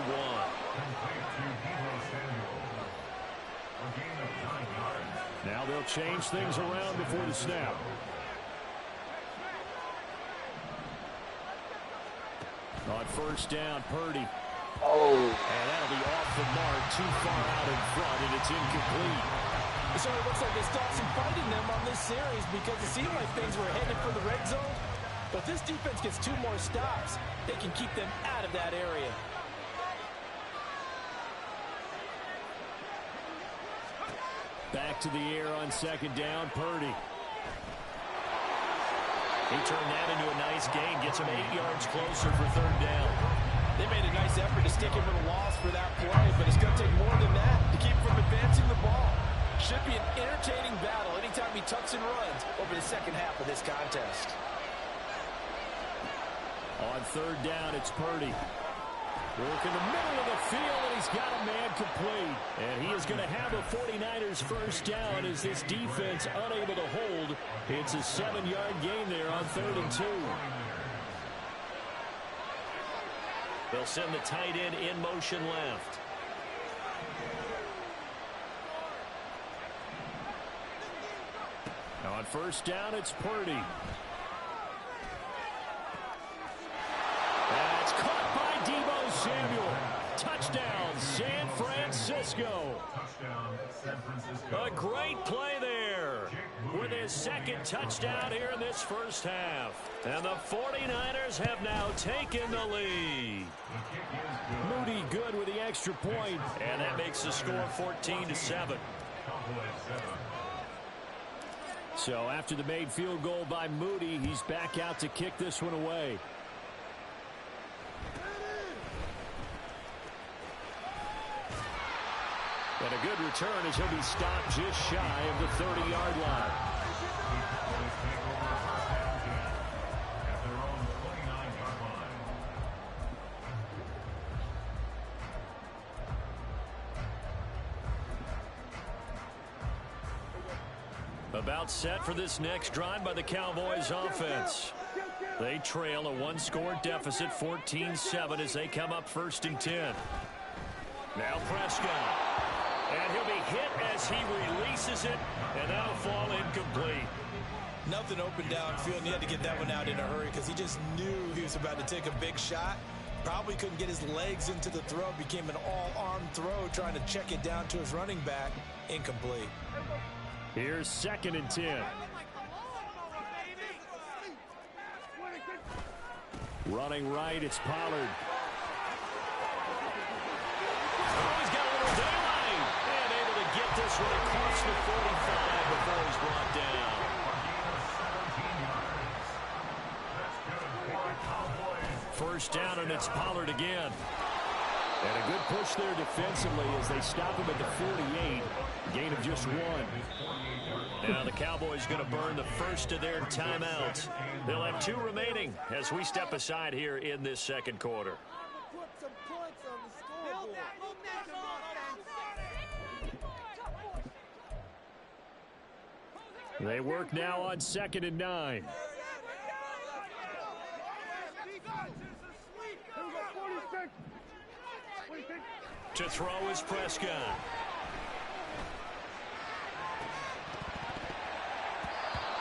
Now they'll change things around before the snap. On 1st down, Purdy. And that'll be off the mark, too far out in front, and it's incomplete. It sort of looks like they stalled some fight in them on this series because it seemed like things were headed for the red zone. But this defense gets 2 more stops. They can keep them out of that area. Back to the air on 2nd down, Purdy. He turned that into a nice gain, gets him 8 yards closer for 3rd down. They made a nice effort to stick him with a loss for that play, but it's going to take more than that to keep from advancing the ball. Should be an entertaining battle anytime he tucks and runs over the second half of this contest. On third down, it's Purdy. Work in the middle of the field, and he's got a man complete. And he is going to have a 49ers first down as this defense unable to hold. It's a 7-yard gain there on 3rd and 2. They'll send the tight end in motion left. On first down, it's Purdy. That's caught by Deebo Samuel. Touchdown, San Francisco. Touchdown, San Francisco. A great play there with his second touchdown here in this first half. And the 49ers have now taken the lead. Moody good with the extra point, and that makes the score 14-7. So after the made field goal by Moody, he's back out to kick this one away. And a good return as he'll be stopped just shy of the 30-yard line. About set for this next drive by the Cowboys offense. They trail a one-score deficit, 14-7, as they come up 1st and 10. Now Prescott. And he'll be hit as he releases it, and that'll fall incomplete. Nothing open downfield, and he had to get that one out in a hurry because he just knew he was about to take a big shot. Probably couldn't get his legs into the throw. Became an all-arm throw, trying to check it down to his running back. Incomplete. Here's 2nd and 10. Running right, it's Pollard. Oh, he's got a little daylight. And able to get this one across the 45 before he's brought down. First down, and it's Pollard again. And a good push there defensively as they stop him at the 48. Gain of just 1. Now the Cowboys going to burn the first of their timeouts. They'll have 2 remaining as we step aside here in this second quarter. Put some points on the scoreboard. They work now on 2nd and 9. To throw is Prescott.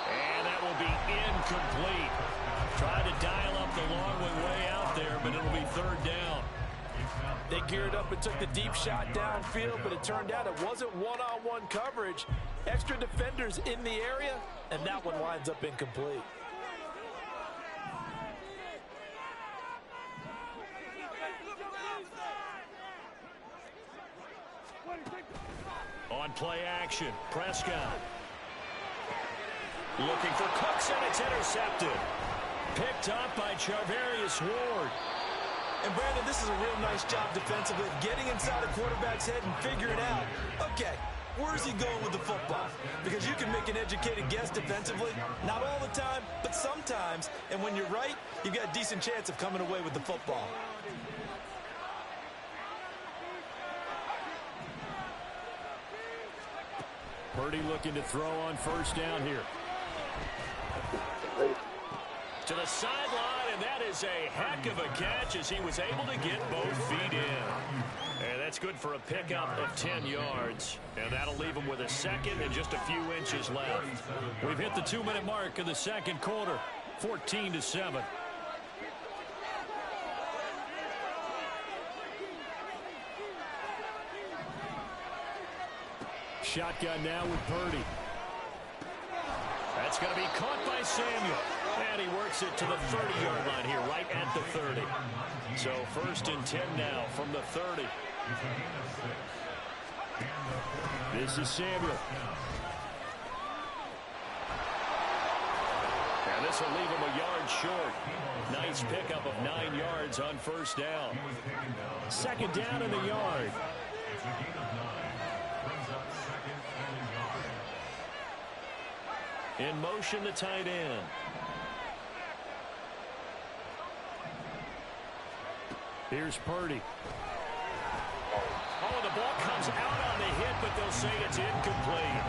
And that will be incomplete. Tried to dial up the long way out there, but it'll be 3rd down. They geared up and took the deep shot downfield, but it turned out it wasn't one-on-one coverage. Extra defenders in the area, and that one winds up incomplete. On play action, Prescott. Looking for Cooks, and it's intercepted. Picked up by Charvarius Ward. And Brandon, this is a real nice job defensively, getting inside a quarterback's head and figuring out, okay, where's he going with the football? Because you can make an educated guess defensively, not all the time, but sometimes. And when you're right, you've got a decent chance of coming away with the football. Purdy looking to throw on first down here. To the sideline, and that is a heck of a catch as he was able to get both feet in. And that's good for a pickup of 10 yards. And that'll leave him with a second and just a few inches left. We've hit the 2-minute mark of the second quarter, 14-7. Shotgun now with Purdy. That's going to be caught by Samuel. And he works it to the 30-yard line here, right at the 30. So 1st and 10 now from the 30. This is Samuel. And this will leave him a yard short. Nice pickup of 9 yards on first down. 2nd down in the yard. In motion, the tight end. Here's Purdy. Oh, the ball comes out on the hit, but they'll say it's incomplete.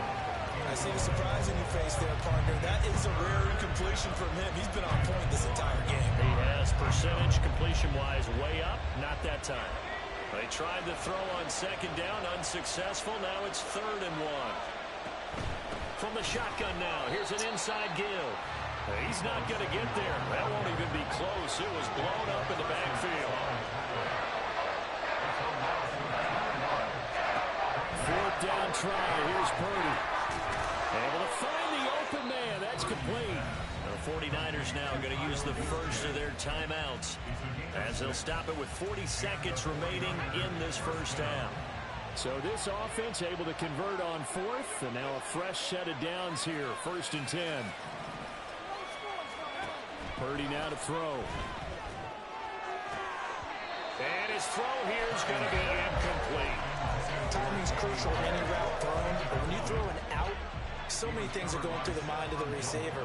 I see the surprise in your face there, partner. That is a rare incompletion from him. He's been on point this entire game. He has percentage completion-wise way up. Not that time. They tried to throw on second down, unsuccessful. Now it's 3rd and 1. From the shotgun now, here's an inside give. He's not going to get there. That won't even be close. It was blown up in the backfield. 4th down try. Here's Purdy. Able to find the open man. That's complete. The 49ers now going to use the first of their timeouts as they'll stop it with 40 seconds remaining in this first half. So this offense able to convert on 4th, and now a fresh set of downs here. 1st and 10. Purdy now to throw. And his throw here is going to be incomplete. Timing's crucial in any route thrown, but when you throw an out, so many things are going through the mind of the receiver.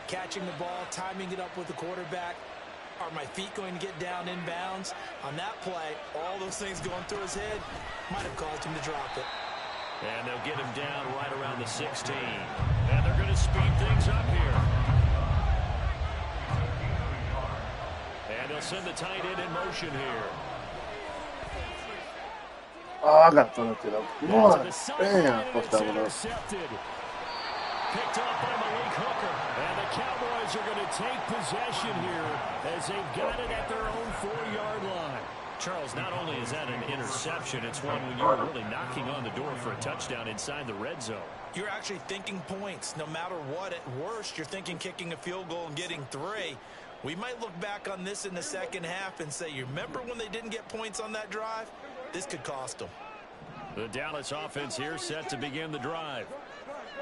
Catching the ball, timing it up with the quarterback. Are my feet going to get down inbounds? On that play, all those things going through his head might have caused him to drop it. And they'll get him down right around the 16. And they're going to speed things up here. And they'll send the tight end in motion here. Oh, I got to throw it to them. Come on. Damn, fuck that one up. Picked off by Malik Hooker. And the Cowboys are going to take possession here as they've got it at their own 4-yard line. Charles, not only is that an interception, it's one when you're really knocking on the door for a touchdown inside the red zone. You're actually thinking points. No matter what, at worst, you're thinking kicking a field goal and getting 3. We might look back on this in the second half and say, you remember when they didn't get points on that drive? This could cost them. The Dallas offense here set to begin the drive.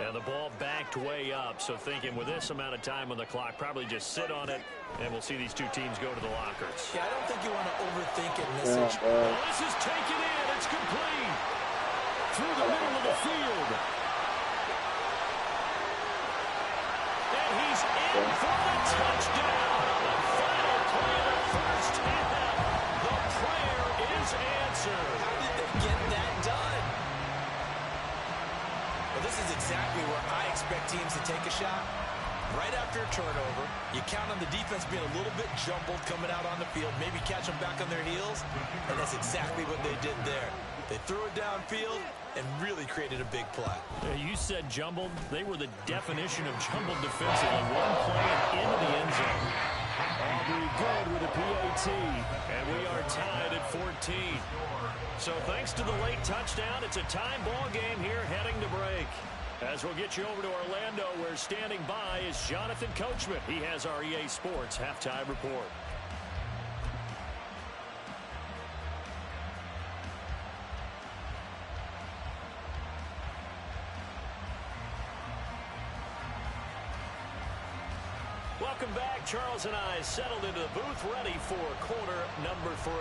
And the ball backed way up, so thinking with this amount of time on the clock, probably just sit on it, and we'll see these two teams go to the lockers. Yeah, I don't think you want to overthink it in this situation. Well, this is taken in. It's complete. Through the middle of the field. And he's in for the touchdown on the final play of the first half. The prayer is answered. How did they get that done? Well, this is exactly where I expect teams to take a shot. Right after a turnover, you count on the defense being a little bit jumbled coming out on the field, maybe catch them back on their heels, and that's exactly what they did there. They threw it downfield and really created a big play. You said jumbled. They were the definition of jumbled defensively. One play and into the end zone. Aubrey good with a PAT, and we are tied at 14. So thanks to the late touchdown, it's a tie ball game here heading to break. As we'll get you over to Orlando, where standing by is Jonathan Coachman. He has our EA Sports halftime report. Welcome back. Charles and I settled into the booth, ready for quarter number 3.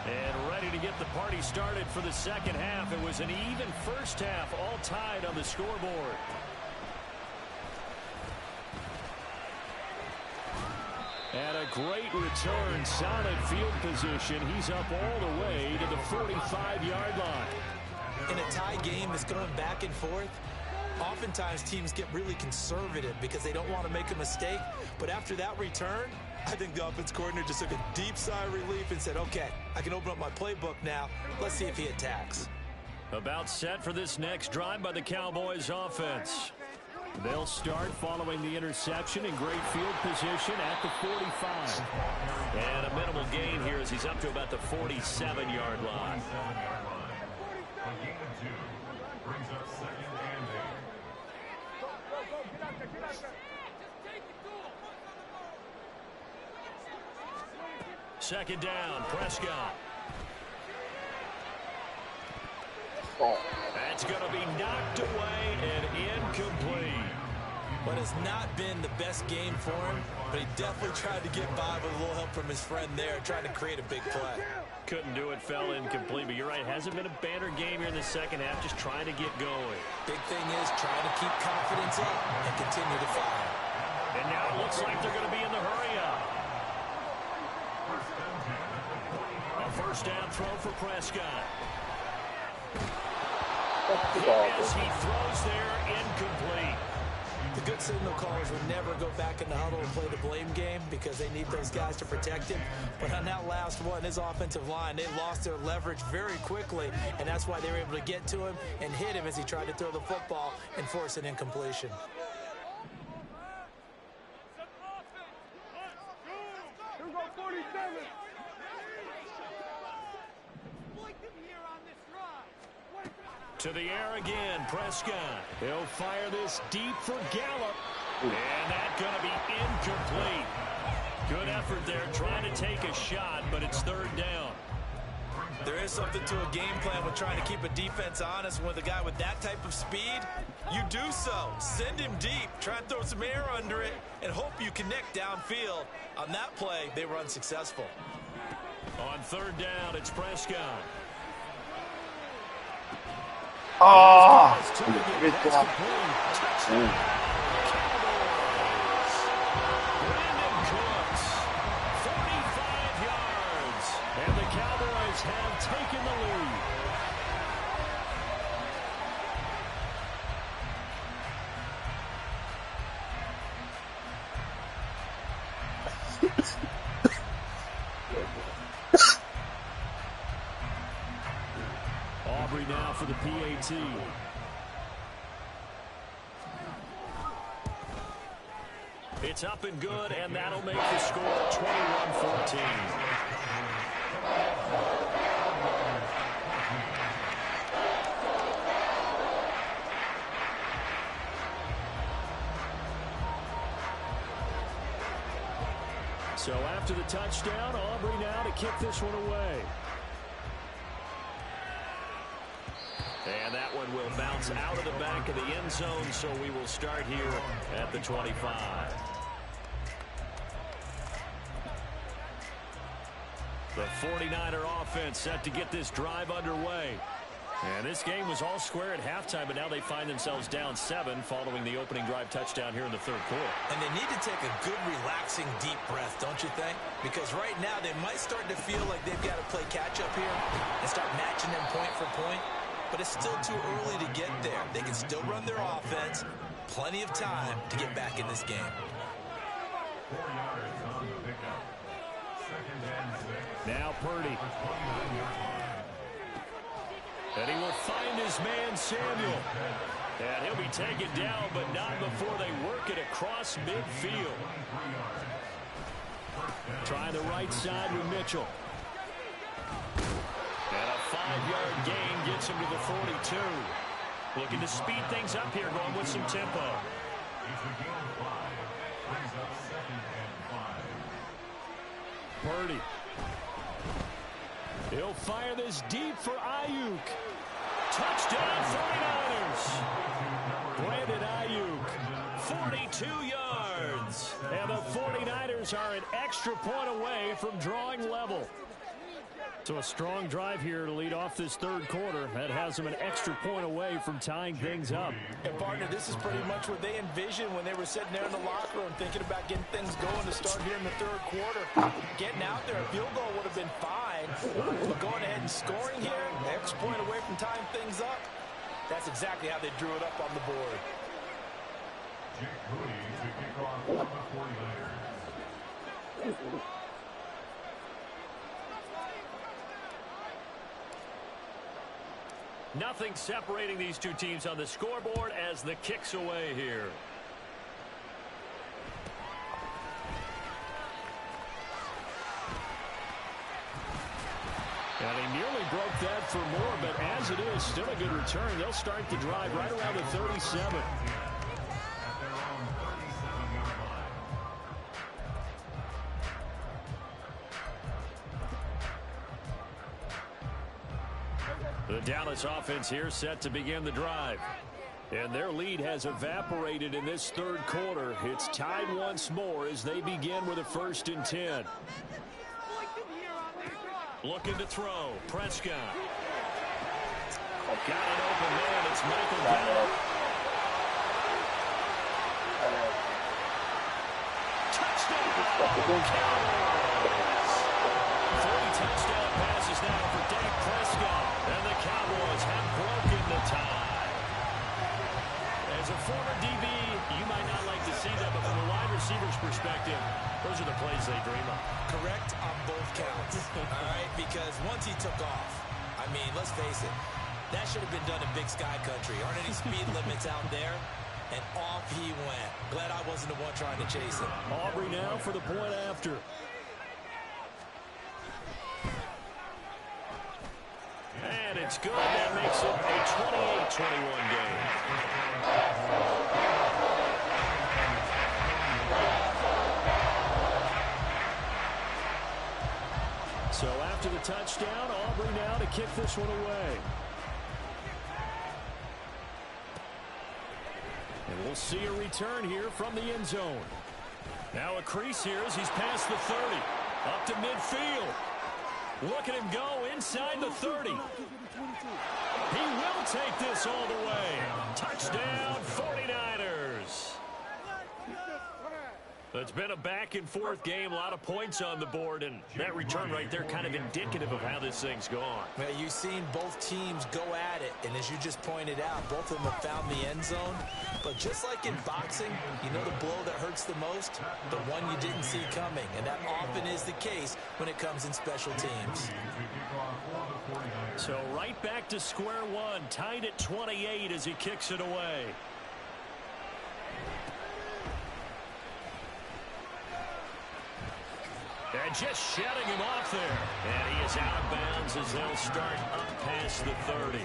And ready to get the party started for the second half. It was an even first half, all tied on the scoreboard. And a great return, solid field position. He's up all the way to the 45-yard line. In a tie game that's going back and forth, oftentimes teams get really conservative because they don't want to make a mistake. But after that return, I think the offense coordinator just took a deep sigh of relief and said, okay, I can open up my playbook now. Let's see if he attacks. About set for this next drive by the Cowboys offense. They'll start following the interception in great field position at the 45. And a minimal gain here as he's up to about the 47-yard line. Brings up 2nd and 8. Second down, Prescott. That's going to be knocked away and incomplete. What has not been the best game for him but he definitely tried to get by with a little help from his friend there, trying to create a big play. Couldn't do it, fell incomplete, but you're right. Hasn't been a banner game here in the second half, just trying to get going. Big thing is trying to keep confidence up and continue to fire. And now it looks like they're going to be in the hurry-up. A first down throw for Prescott. As he throws there, incomplete. The good signal callers would never go back in the huddle and play the blame game because they need those guys to protect him. But on that last one, his offensive line, they lost their leverage very quickly, and that's why they were able to get to him and hit him as he tried to throw the football and force an incompletion. Here we go, 47. To the air again, Prescott. He'll fire this deep for Gallup. And that's going to be incomplete. Good effort there trying to take a shot, but it's third down. There is something to a game plan with trying to keep a defense honest. With a guy with that type of speed, you do so. Send him deep, try and throw some air under it, and hope you connect downfield. On that play, they were unsuccessful. On third down, it's Prescott. 아! Brandon Cooks, 45 yards, and the Cowboys have taken the lead. Aubrey now for the PAT. It's up and good, and that'll make the score 21-14. So after the touchdown, Aubrey now to kick this one away. And that one will bounce out of the back of the end zone, so we will start here at the 25. The 49er offense set to get this drive underway. And this game was all square at halftime, but now they find themselves down 7 following the opening drive touchdown here in the third quarter. And they need to take a good, relaxing, deep breath, don't you think? Because right now they might start to feel like they've got to play catch-up here and start matching them point for point. But it's still too early to get there. They can still run their offense. Plenty of time to get back in this game. 4 yards on the pickup. Second and 6. Now Purdy. And he will find his man Samuel. And he'll be taken down, but not before they work it across midfield. Try the right side with Mitchell. And a 5-yard gain gets him to the 42. Looking to speed things up here, going with some tempo. It's a gain of 5. Brings up second and 5. Purdy. He'll fire this deep for Ayuk. Touchdown 49ers. Brandon Ayuk, 42 yards. And the 49ers are an extra point away from drawing level. So a strong drive here to lead off this third quarter. That has them an extra point away from tying things up. And, partner, this is pretty much what they envisioned when they were sitting there in the locker room thinking about getting things going to start here in the third quarter. Getting out there, a field goal would have been fine. But going ahead and scoring here, an extra point away from tying things up, that's exactly how they drew it up on the board. Jake Moody to kick off for the 49ers. Nothing separating these two teams on the scoreboard as the kick's away here. And he nearly broke that for more, but as it is, still a good return. They'll start the drive right around the 37. At their own 37-yard line. The Dallas offense here set to begin the drive. And their lead has evaporated in this third quarter. It's tied once more as they begin with a 1st and 10. Looking to throw. Prescott. Got an open man. It's Michael Gallup. Touchdown. Cowboys. 3 touchdown passes now for Dak Prescott. And the Cowboys have broken the tie. As a former DB, you might not like to see that, but from a wide receiver's perspective, those are the plays they dream of. Correct on both counts. All right, because once he took off, I mean, let's face it, that should have been done in Big Sky Country. Aren't any speed limits out there? And off he went. Glad I wasn't the one trying to chase him. Aubrey now for the point after. And it's good. That makes it a 28-21 game. So after the touchdown, Aubrey now to kick this one away. And we'll see a return here from the end zone. Now a crease here as he's past the 30. Up to midfield. Look at him go inside the 30. He will take this all the way. Touchdown, 49ers. It's been a back-and-forth game, a lot of points on the board, and that return right there kind of indicative of how this thing's gone. Well, you've seen both teams go at it, and as you just pointed out, both of them have found the end zone. But just like in boxing, you know the blow that hurts the most? The one you didn't see coming, and that often is the case when it comes in special teams. So right back to square one, tied at 28 as he kicks it away. And just shutting him off there. And he is out of bounds as they'll start up past the 30.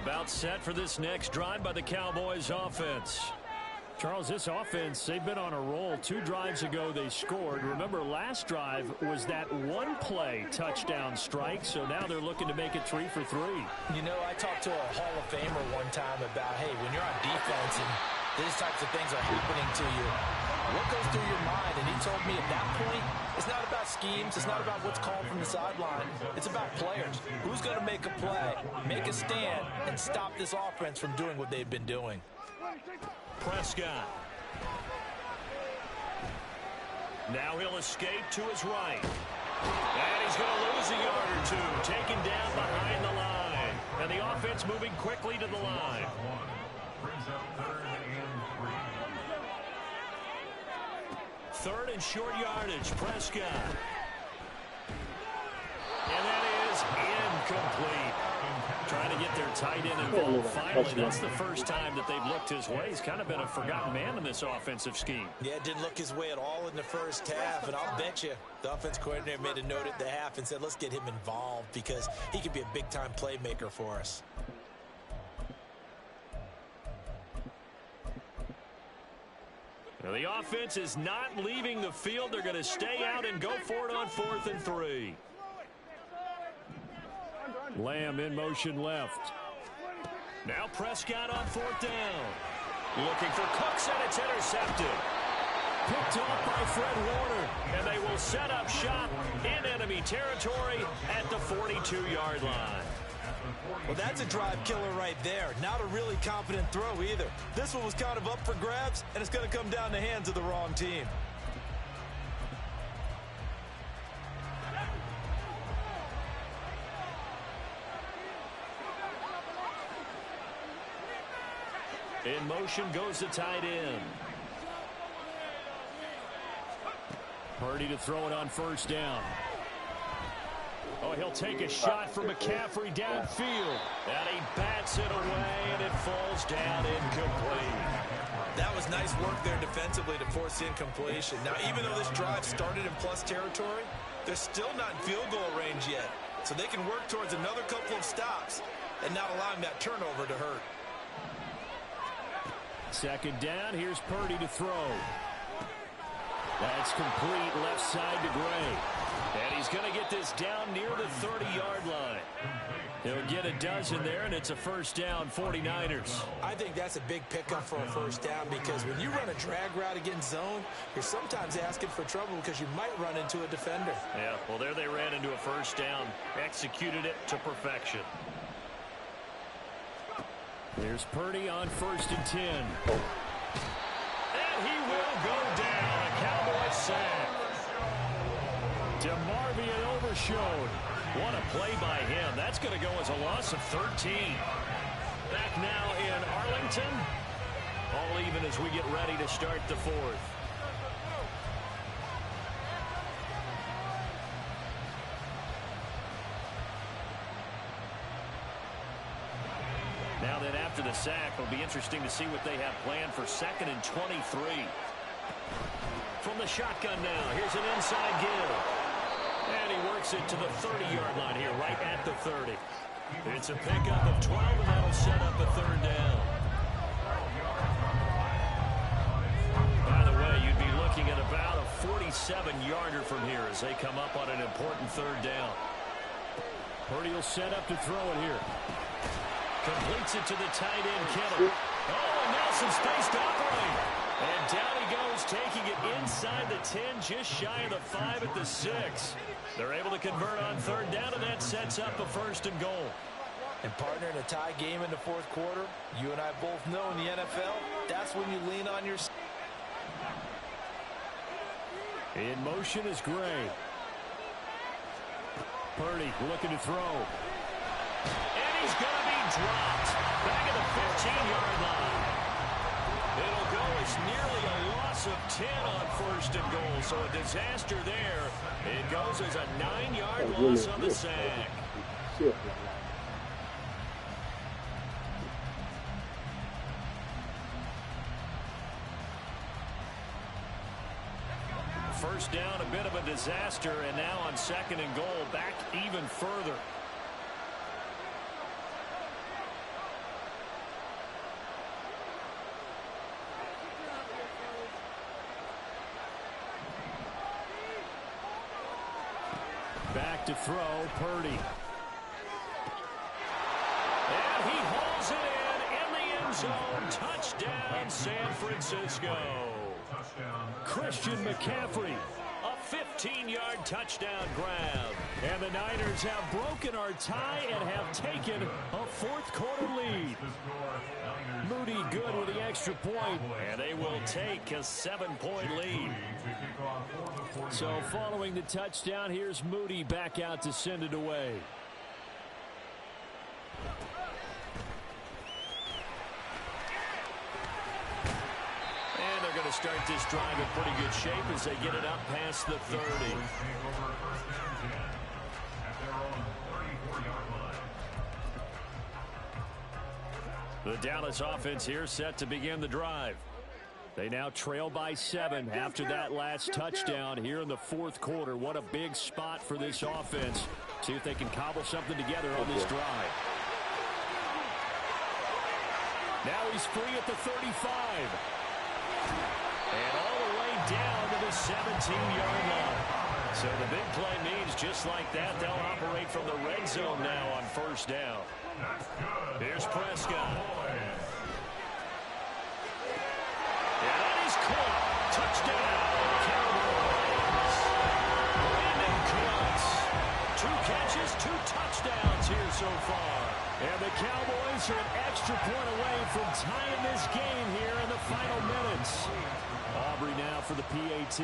About set for this next drive by the Cowboys offense. Charles, this offense, they've been on a roll. 2 drives ago, they scored. Remember, last drive was that one-play touchdown strike, so now they're looking to make it 3 for 3. You know, I talked to a Hall of Famer one time about, hey, when you're on defense and these types of things are happening to you, what goes through your mind? And he told me at that point, it's not about schemes. It's not about what's called from the sideline. It's about players. Who's going to make a play, make a stand, and stop this offense from doing what they've been doing? Prescott. Now he'll escape to his right. And he's going to lose a yard or 2. Taken down behind the line. And the offense moving quickly to the line. Third and short yardage. Prescott. And that is incomplete. Trying to get their tight end involved. Finally, that's the first time that they've looked his way. He's kind of been a forgotten man in this offensive scheme. Yeah, it didn't look his way at all in the first half, and I'll bet you the offense coordinator made a note at the half and said, let's get him involved because he could be a big-time playmaker for us. Now, the offense is not leaving the field. They're going to stay out and go for it on 4th and 3. Lamb in motion left. Now Prescott on 4th down. Looking for Cooks, and it's intercepted. Picked off by Fred Warner. And they will set up shop in enemy territory at the 42-yard line. Well, that's a drive killer right there. Not a really confident throw either. This one was kind of up for grabs, and it's going to come down the hands of the wrong team. In motion goes the tight end. Purdy to throw it on 1st down. Oh, he'll take a shot from McCaffrey downfield. And he bats it away, and it falls down incomplete. That was nice work there defensively to force the incompletion. Now, even though this drive started in plus territory, they're still not in field goal range yet. So they can work towards another couple of stops and not allowing that turnover to hurt. Second down, here's Purdy to throw. That's complete left side to Gray. And he's going to get this down near the 30-yard line. He'll get a dozen there, and it's a first down, 49ers. I think that's a big pickup for a first down because when you run a drag route against zone, you're sometimes asking for trouble because you might run into a defender. Yeah, well, there they ran into a first down, executed it to perfection. Here's Purdy on 1st and 10. And he will go down. A Cowboy sack. DeMarvion overshowed. What a play by him. That's going to go as a loss of 13. Back now in Arlington. All even as we get ready to start the fourth. Now then, after the sack, it'll be interesting to see what they have planned for 2nd and 23. From the shotgun now, here's an inside give. And he works it to the 30-yard line here, right at the 30. It's a pickup of 12, and that'll set up a third down. By the way, you'd be looking at about a 47-yarder from here as they come up on an important third down. Purdy will set up to throw it here. Completes it to the tight end, Kittle. Oh, and now some space to operate. And down he goes, taking it inside the 10, just shy of the 5 at the 6. They're able to convert on third down, and that sets up a 1st and goal. And, partner, in a tie game in the fourth quarter, you and I both know in the NFL, that's when you lean on your... In motion is Gray. Purdy looking to throw. And he's going to be dropped back at the 15-yard line. It'll go as nearly a loss of 10 on 1st and goal. So a disaster there. It goes as a 9-yard loss on the sack. First down, a bit of a disaster, and now on 2nd and goal, back even further. Back to throw, Purdy. And he hauls it in the end zone. Touchdown, San Francisco. Christian McCaffrey, a 15-yard touchdown grab. And the Niners have broken our tie and have taken a fourth-quarter lead. Moody good with the extra point, and they will take a 7-point lead. So following the touchdown, here's Moody back out to send it away. And they're going to start this drive in pretty good shape as they get it up past the 30. The Dallas offense here set to begin the drive. They now trail by 7 after that last touchdown here in the fourth quarter. What a big spot for this offense. See if they can cobble something together on this drive. Now he's free at the 35. And all the way down to the 17-yard line. So the big play means just like that, they'll operate from the red zone now on 1st down. Here's Prescott. And that is caught. Touchdown, Cowboys. Brandon Cooks. 2 catches, 2 touchdowns here so far. And the Cowboys are an extra point away from tying this game here in the final minutes. Aubrey now for the PAT.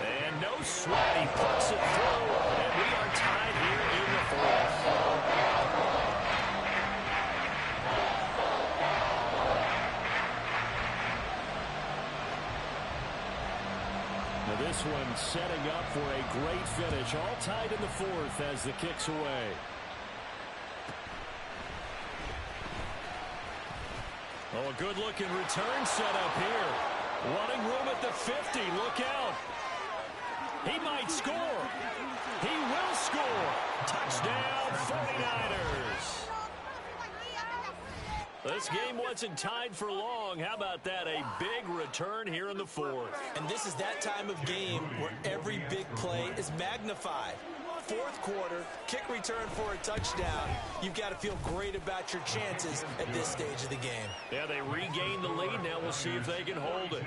And no sweat, he puts it through, and we are tied here in the fourth. Now this one setting up for a great finish, all tied in the fourth as the kick's away. Oh, a good-looking return set up here. Running room at the 50, look out. He might score. He will score. Touchdown, 49ers. This game wasn't tied for long. How about that? A big return here in the fourth. And this is that time of game where every big play is magnified. Fourth quarter, kick return for a touchdown. You've got to feel great about your chances at this stage of the game. Yeah, they regained the lead. Now we'll see if they can hold it.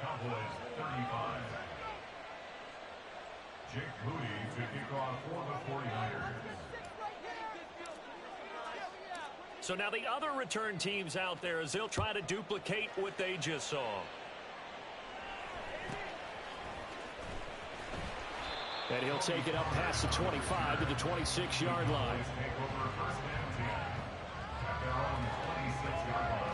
Cowboys 35. Jake Moody to kick off for the 49ers. So now the other return teams out there as they'll try to duplicate what they just saw. And he'll take it up past the 25 to the 26-yard line. Take over first and 10 at their own 26-yard line.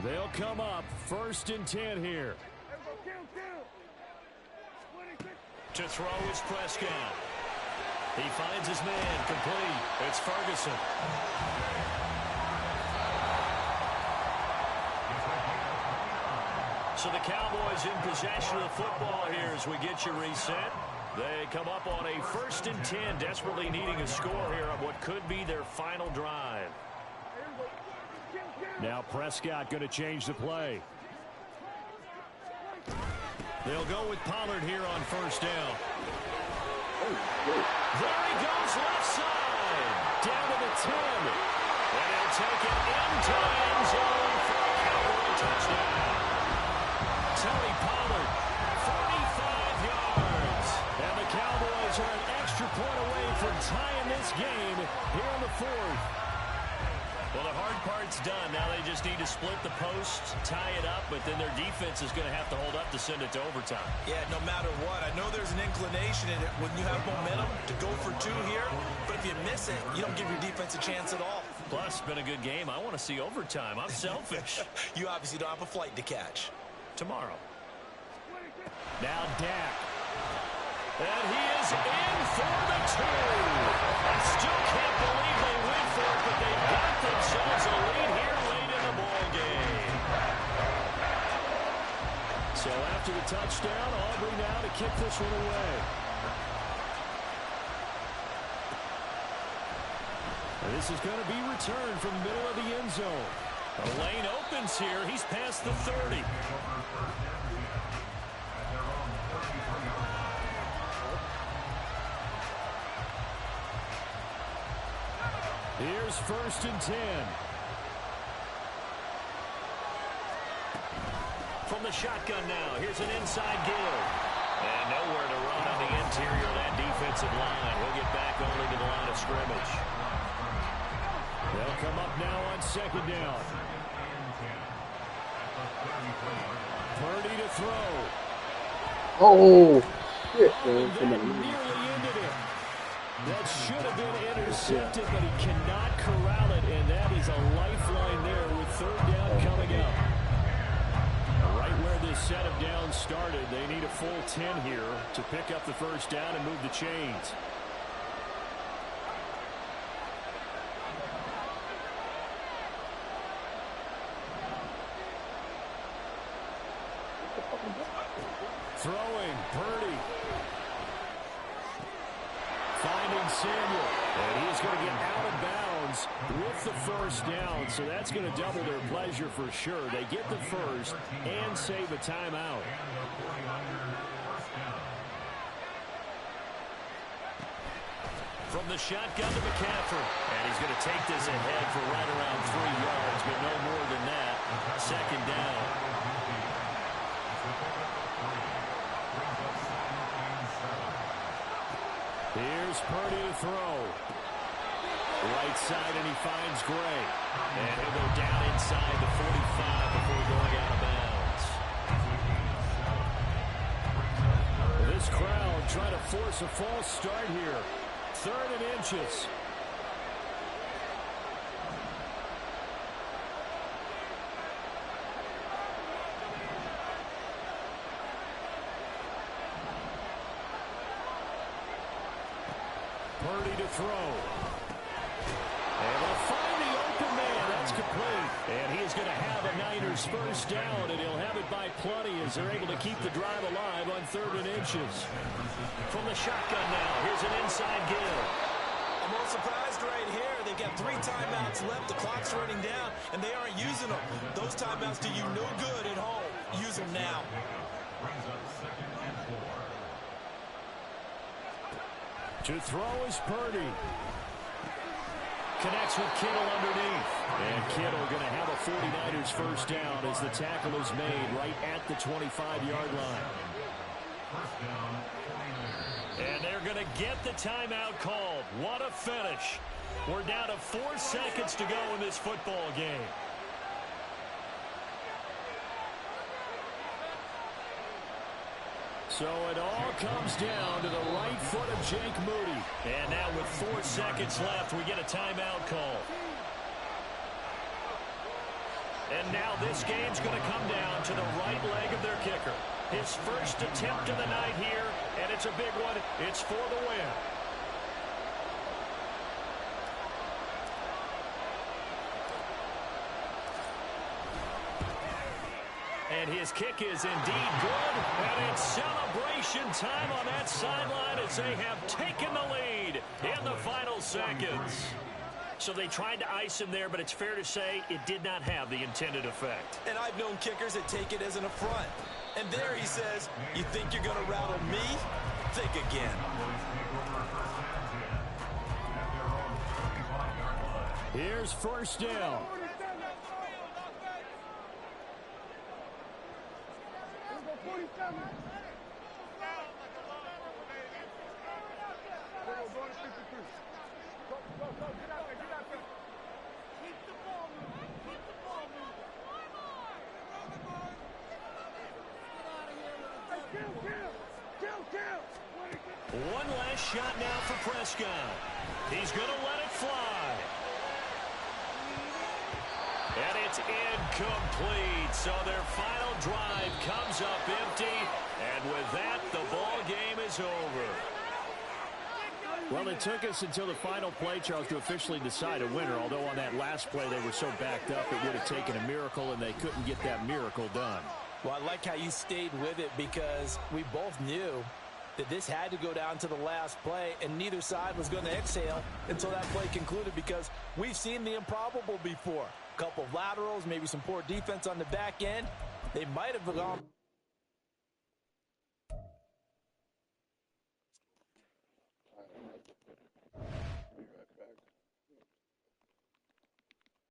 They'll come up first and 10 here. To throw is Prescott. He finds his man complete. It's Ferguson. So the Cowboys in possession of the football here as we get you reset. They come up on a first and 10, desperately needing a score here on what could be their final drive. Now Prescott going to change the play. They'll go with Pollard here on first down. There he goes left side. Down to the 10. And he'll take it into the end zone for a Cowboy touchdown. Tony Pollard, 45 yards. And the Cowboys are an extra point away from tying this game here in the fourth. Well, the hard part's done. Now they just need to split the post, tie it up, but then their defense is going to have to hold up to send it to overtime. Yeah, no matter what. I know there's an inclination in it when you have momentum to go for two here, but if you miss it, you don't give your defense a chance at all. Plus, it's been a good game. I want to see overtime. I'm selfish. You obviously don't have a flight to catch. Tomorrow. Now Dak. And he is in for the two. I still can't believe they went for it, but they got themselves a lead here late in the ball game. So after the touchdown, Aubrey now to kick this one away. And this is going to be returned from the middle of the end zone. The lane opens here. He's past the 30. Here's first and 10. From the shotgun now, here's an inside give. And nowhere to run on the interior of that defensive line. He'll get back only to the line of scrimmage. They'll come up now on second down. Purdy to throw. Oh, shit, man. That nearly ended it. That should have been intercepted, but he cannot corral it, and that is a lifeline there with third down coming up. Right where this set of downs started, they need a full 10 here to pick up the first down and move the chains. Throwing, Purdy. Finding Samuel. And he's going to get out of bounds with the first down. So that's going to double their pleasure for sure. They get the first and save a timeout. From the shotgun to McCaffrey. And he's going to take this ahead for right around 3 yards, but no more than that. Second down. Here's Purdy to throw. Right side, and he finds Gray. And he'll go down inside the 45 before going out of bounds. This crowd trying to force a false start here. 3rd and inches. Purdy to throw. Able to find the open man. That's complete. And he is going to have a Niners first down, and he'll have it by plenty as they're able to keep the drive alive on 3rd and inches. From the shotgun now, here's an inside give. I'm a little surprised right here. They've got 3 timeouts left. The clock's running down, and they aren't using them. Those timeouts do you no good at home. Use them now. To throw is Purdy. Connects with Kittle underneath. And Kittle going to have a 49ers first down as the tackle is made right at the 25-yard line. And they're going to get the timeout called. What a finish. We're down to 4 seconds to go in this football game. So it all comes down to the right foot of Jake Moody. And now with 4 seconds left, we get a timeout call. And now this game's going to come down to the right leg of their kicker. His first attempt of the night here, and it's a big one. It's for the win. And his kick is indeed good. And it's celebration time on that sideline as they have taken the lead in the final seconds. So they tried to ice him there, but it's fair to say it did not have the intended effect. And I've known kickers that take it as an affront. And there he says, you think you're going to rattle me? Think again. Here's first down. One last shot now for Prescott. He's going to let it fly. And it's incomplete. So their final drive comes up empty. And with that, the ball game is over. Well, it took us until the final play, Charles, to officially decide a winner. Although on that last play they were so backed up it would have taken a miracle, and they couldn't get that miracle done. Well, I like how you stayed with it because we both knew that this had to go down to the last play, and neither side was going to exhale until that play concluded because we've seen the improbable before. A couple of laterals, maybe some poor defense on the back end. They might have gone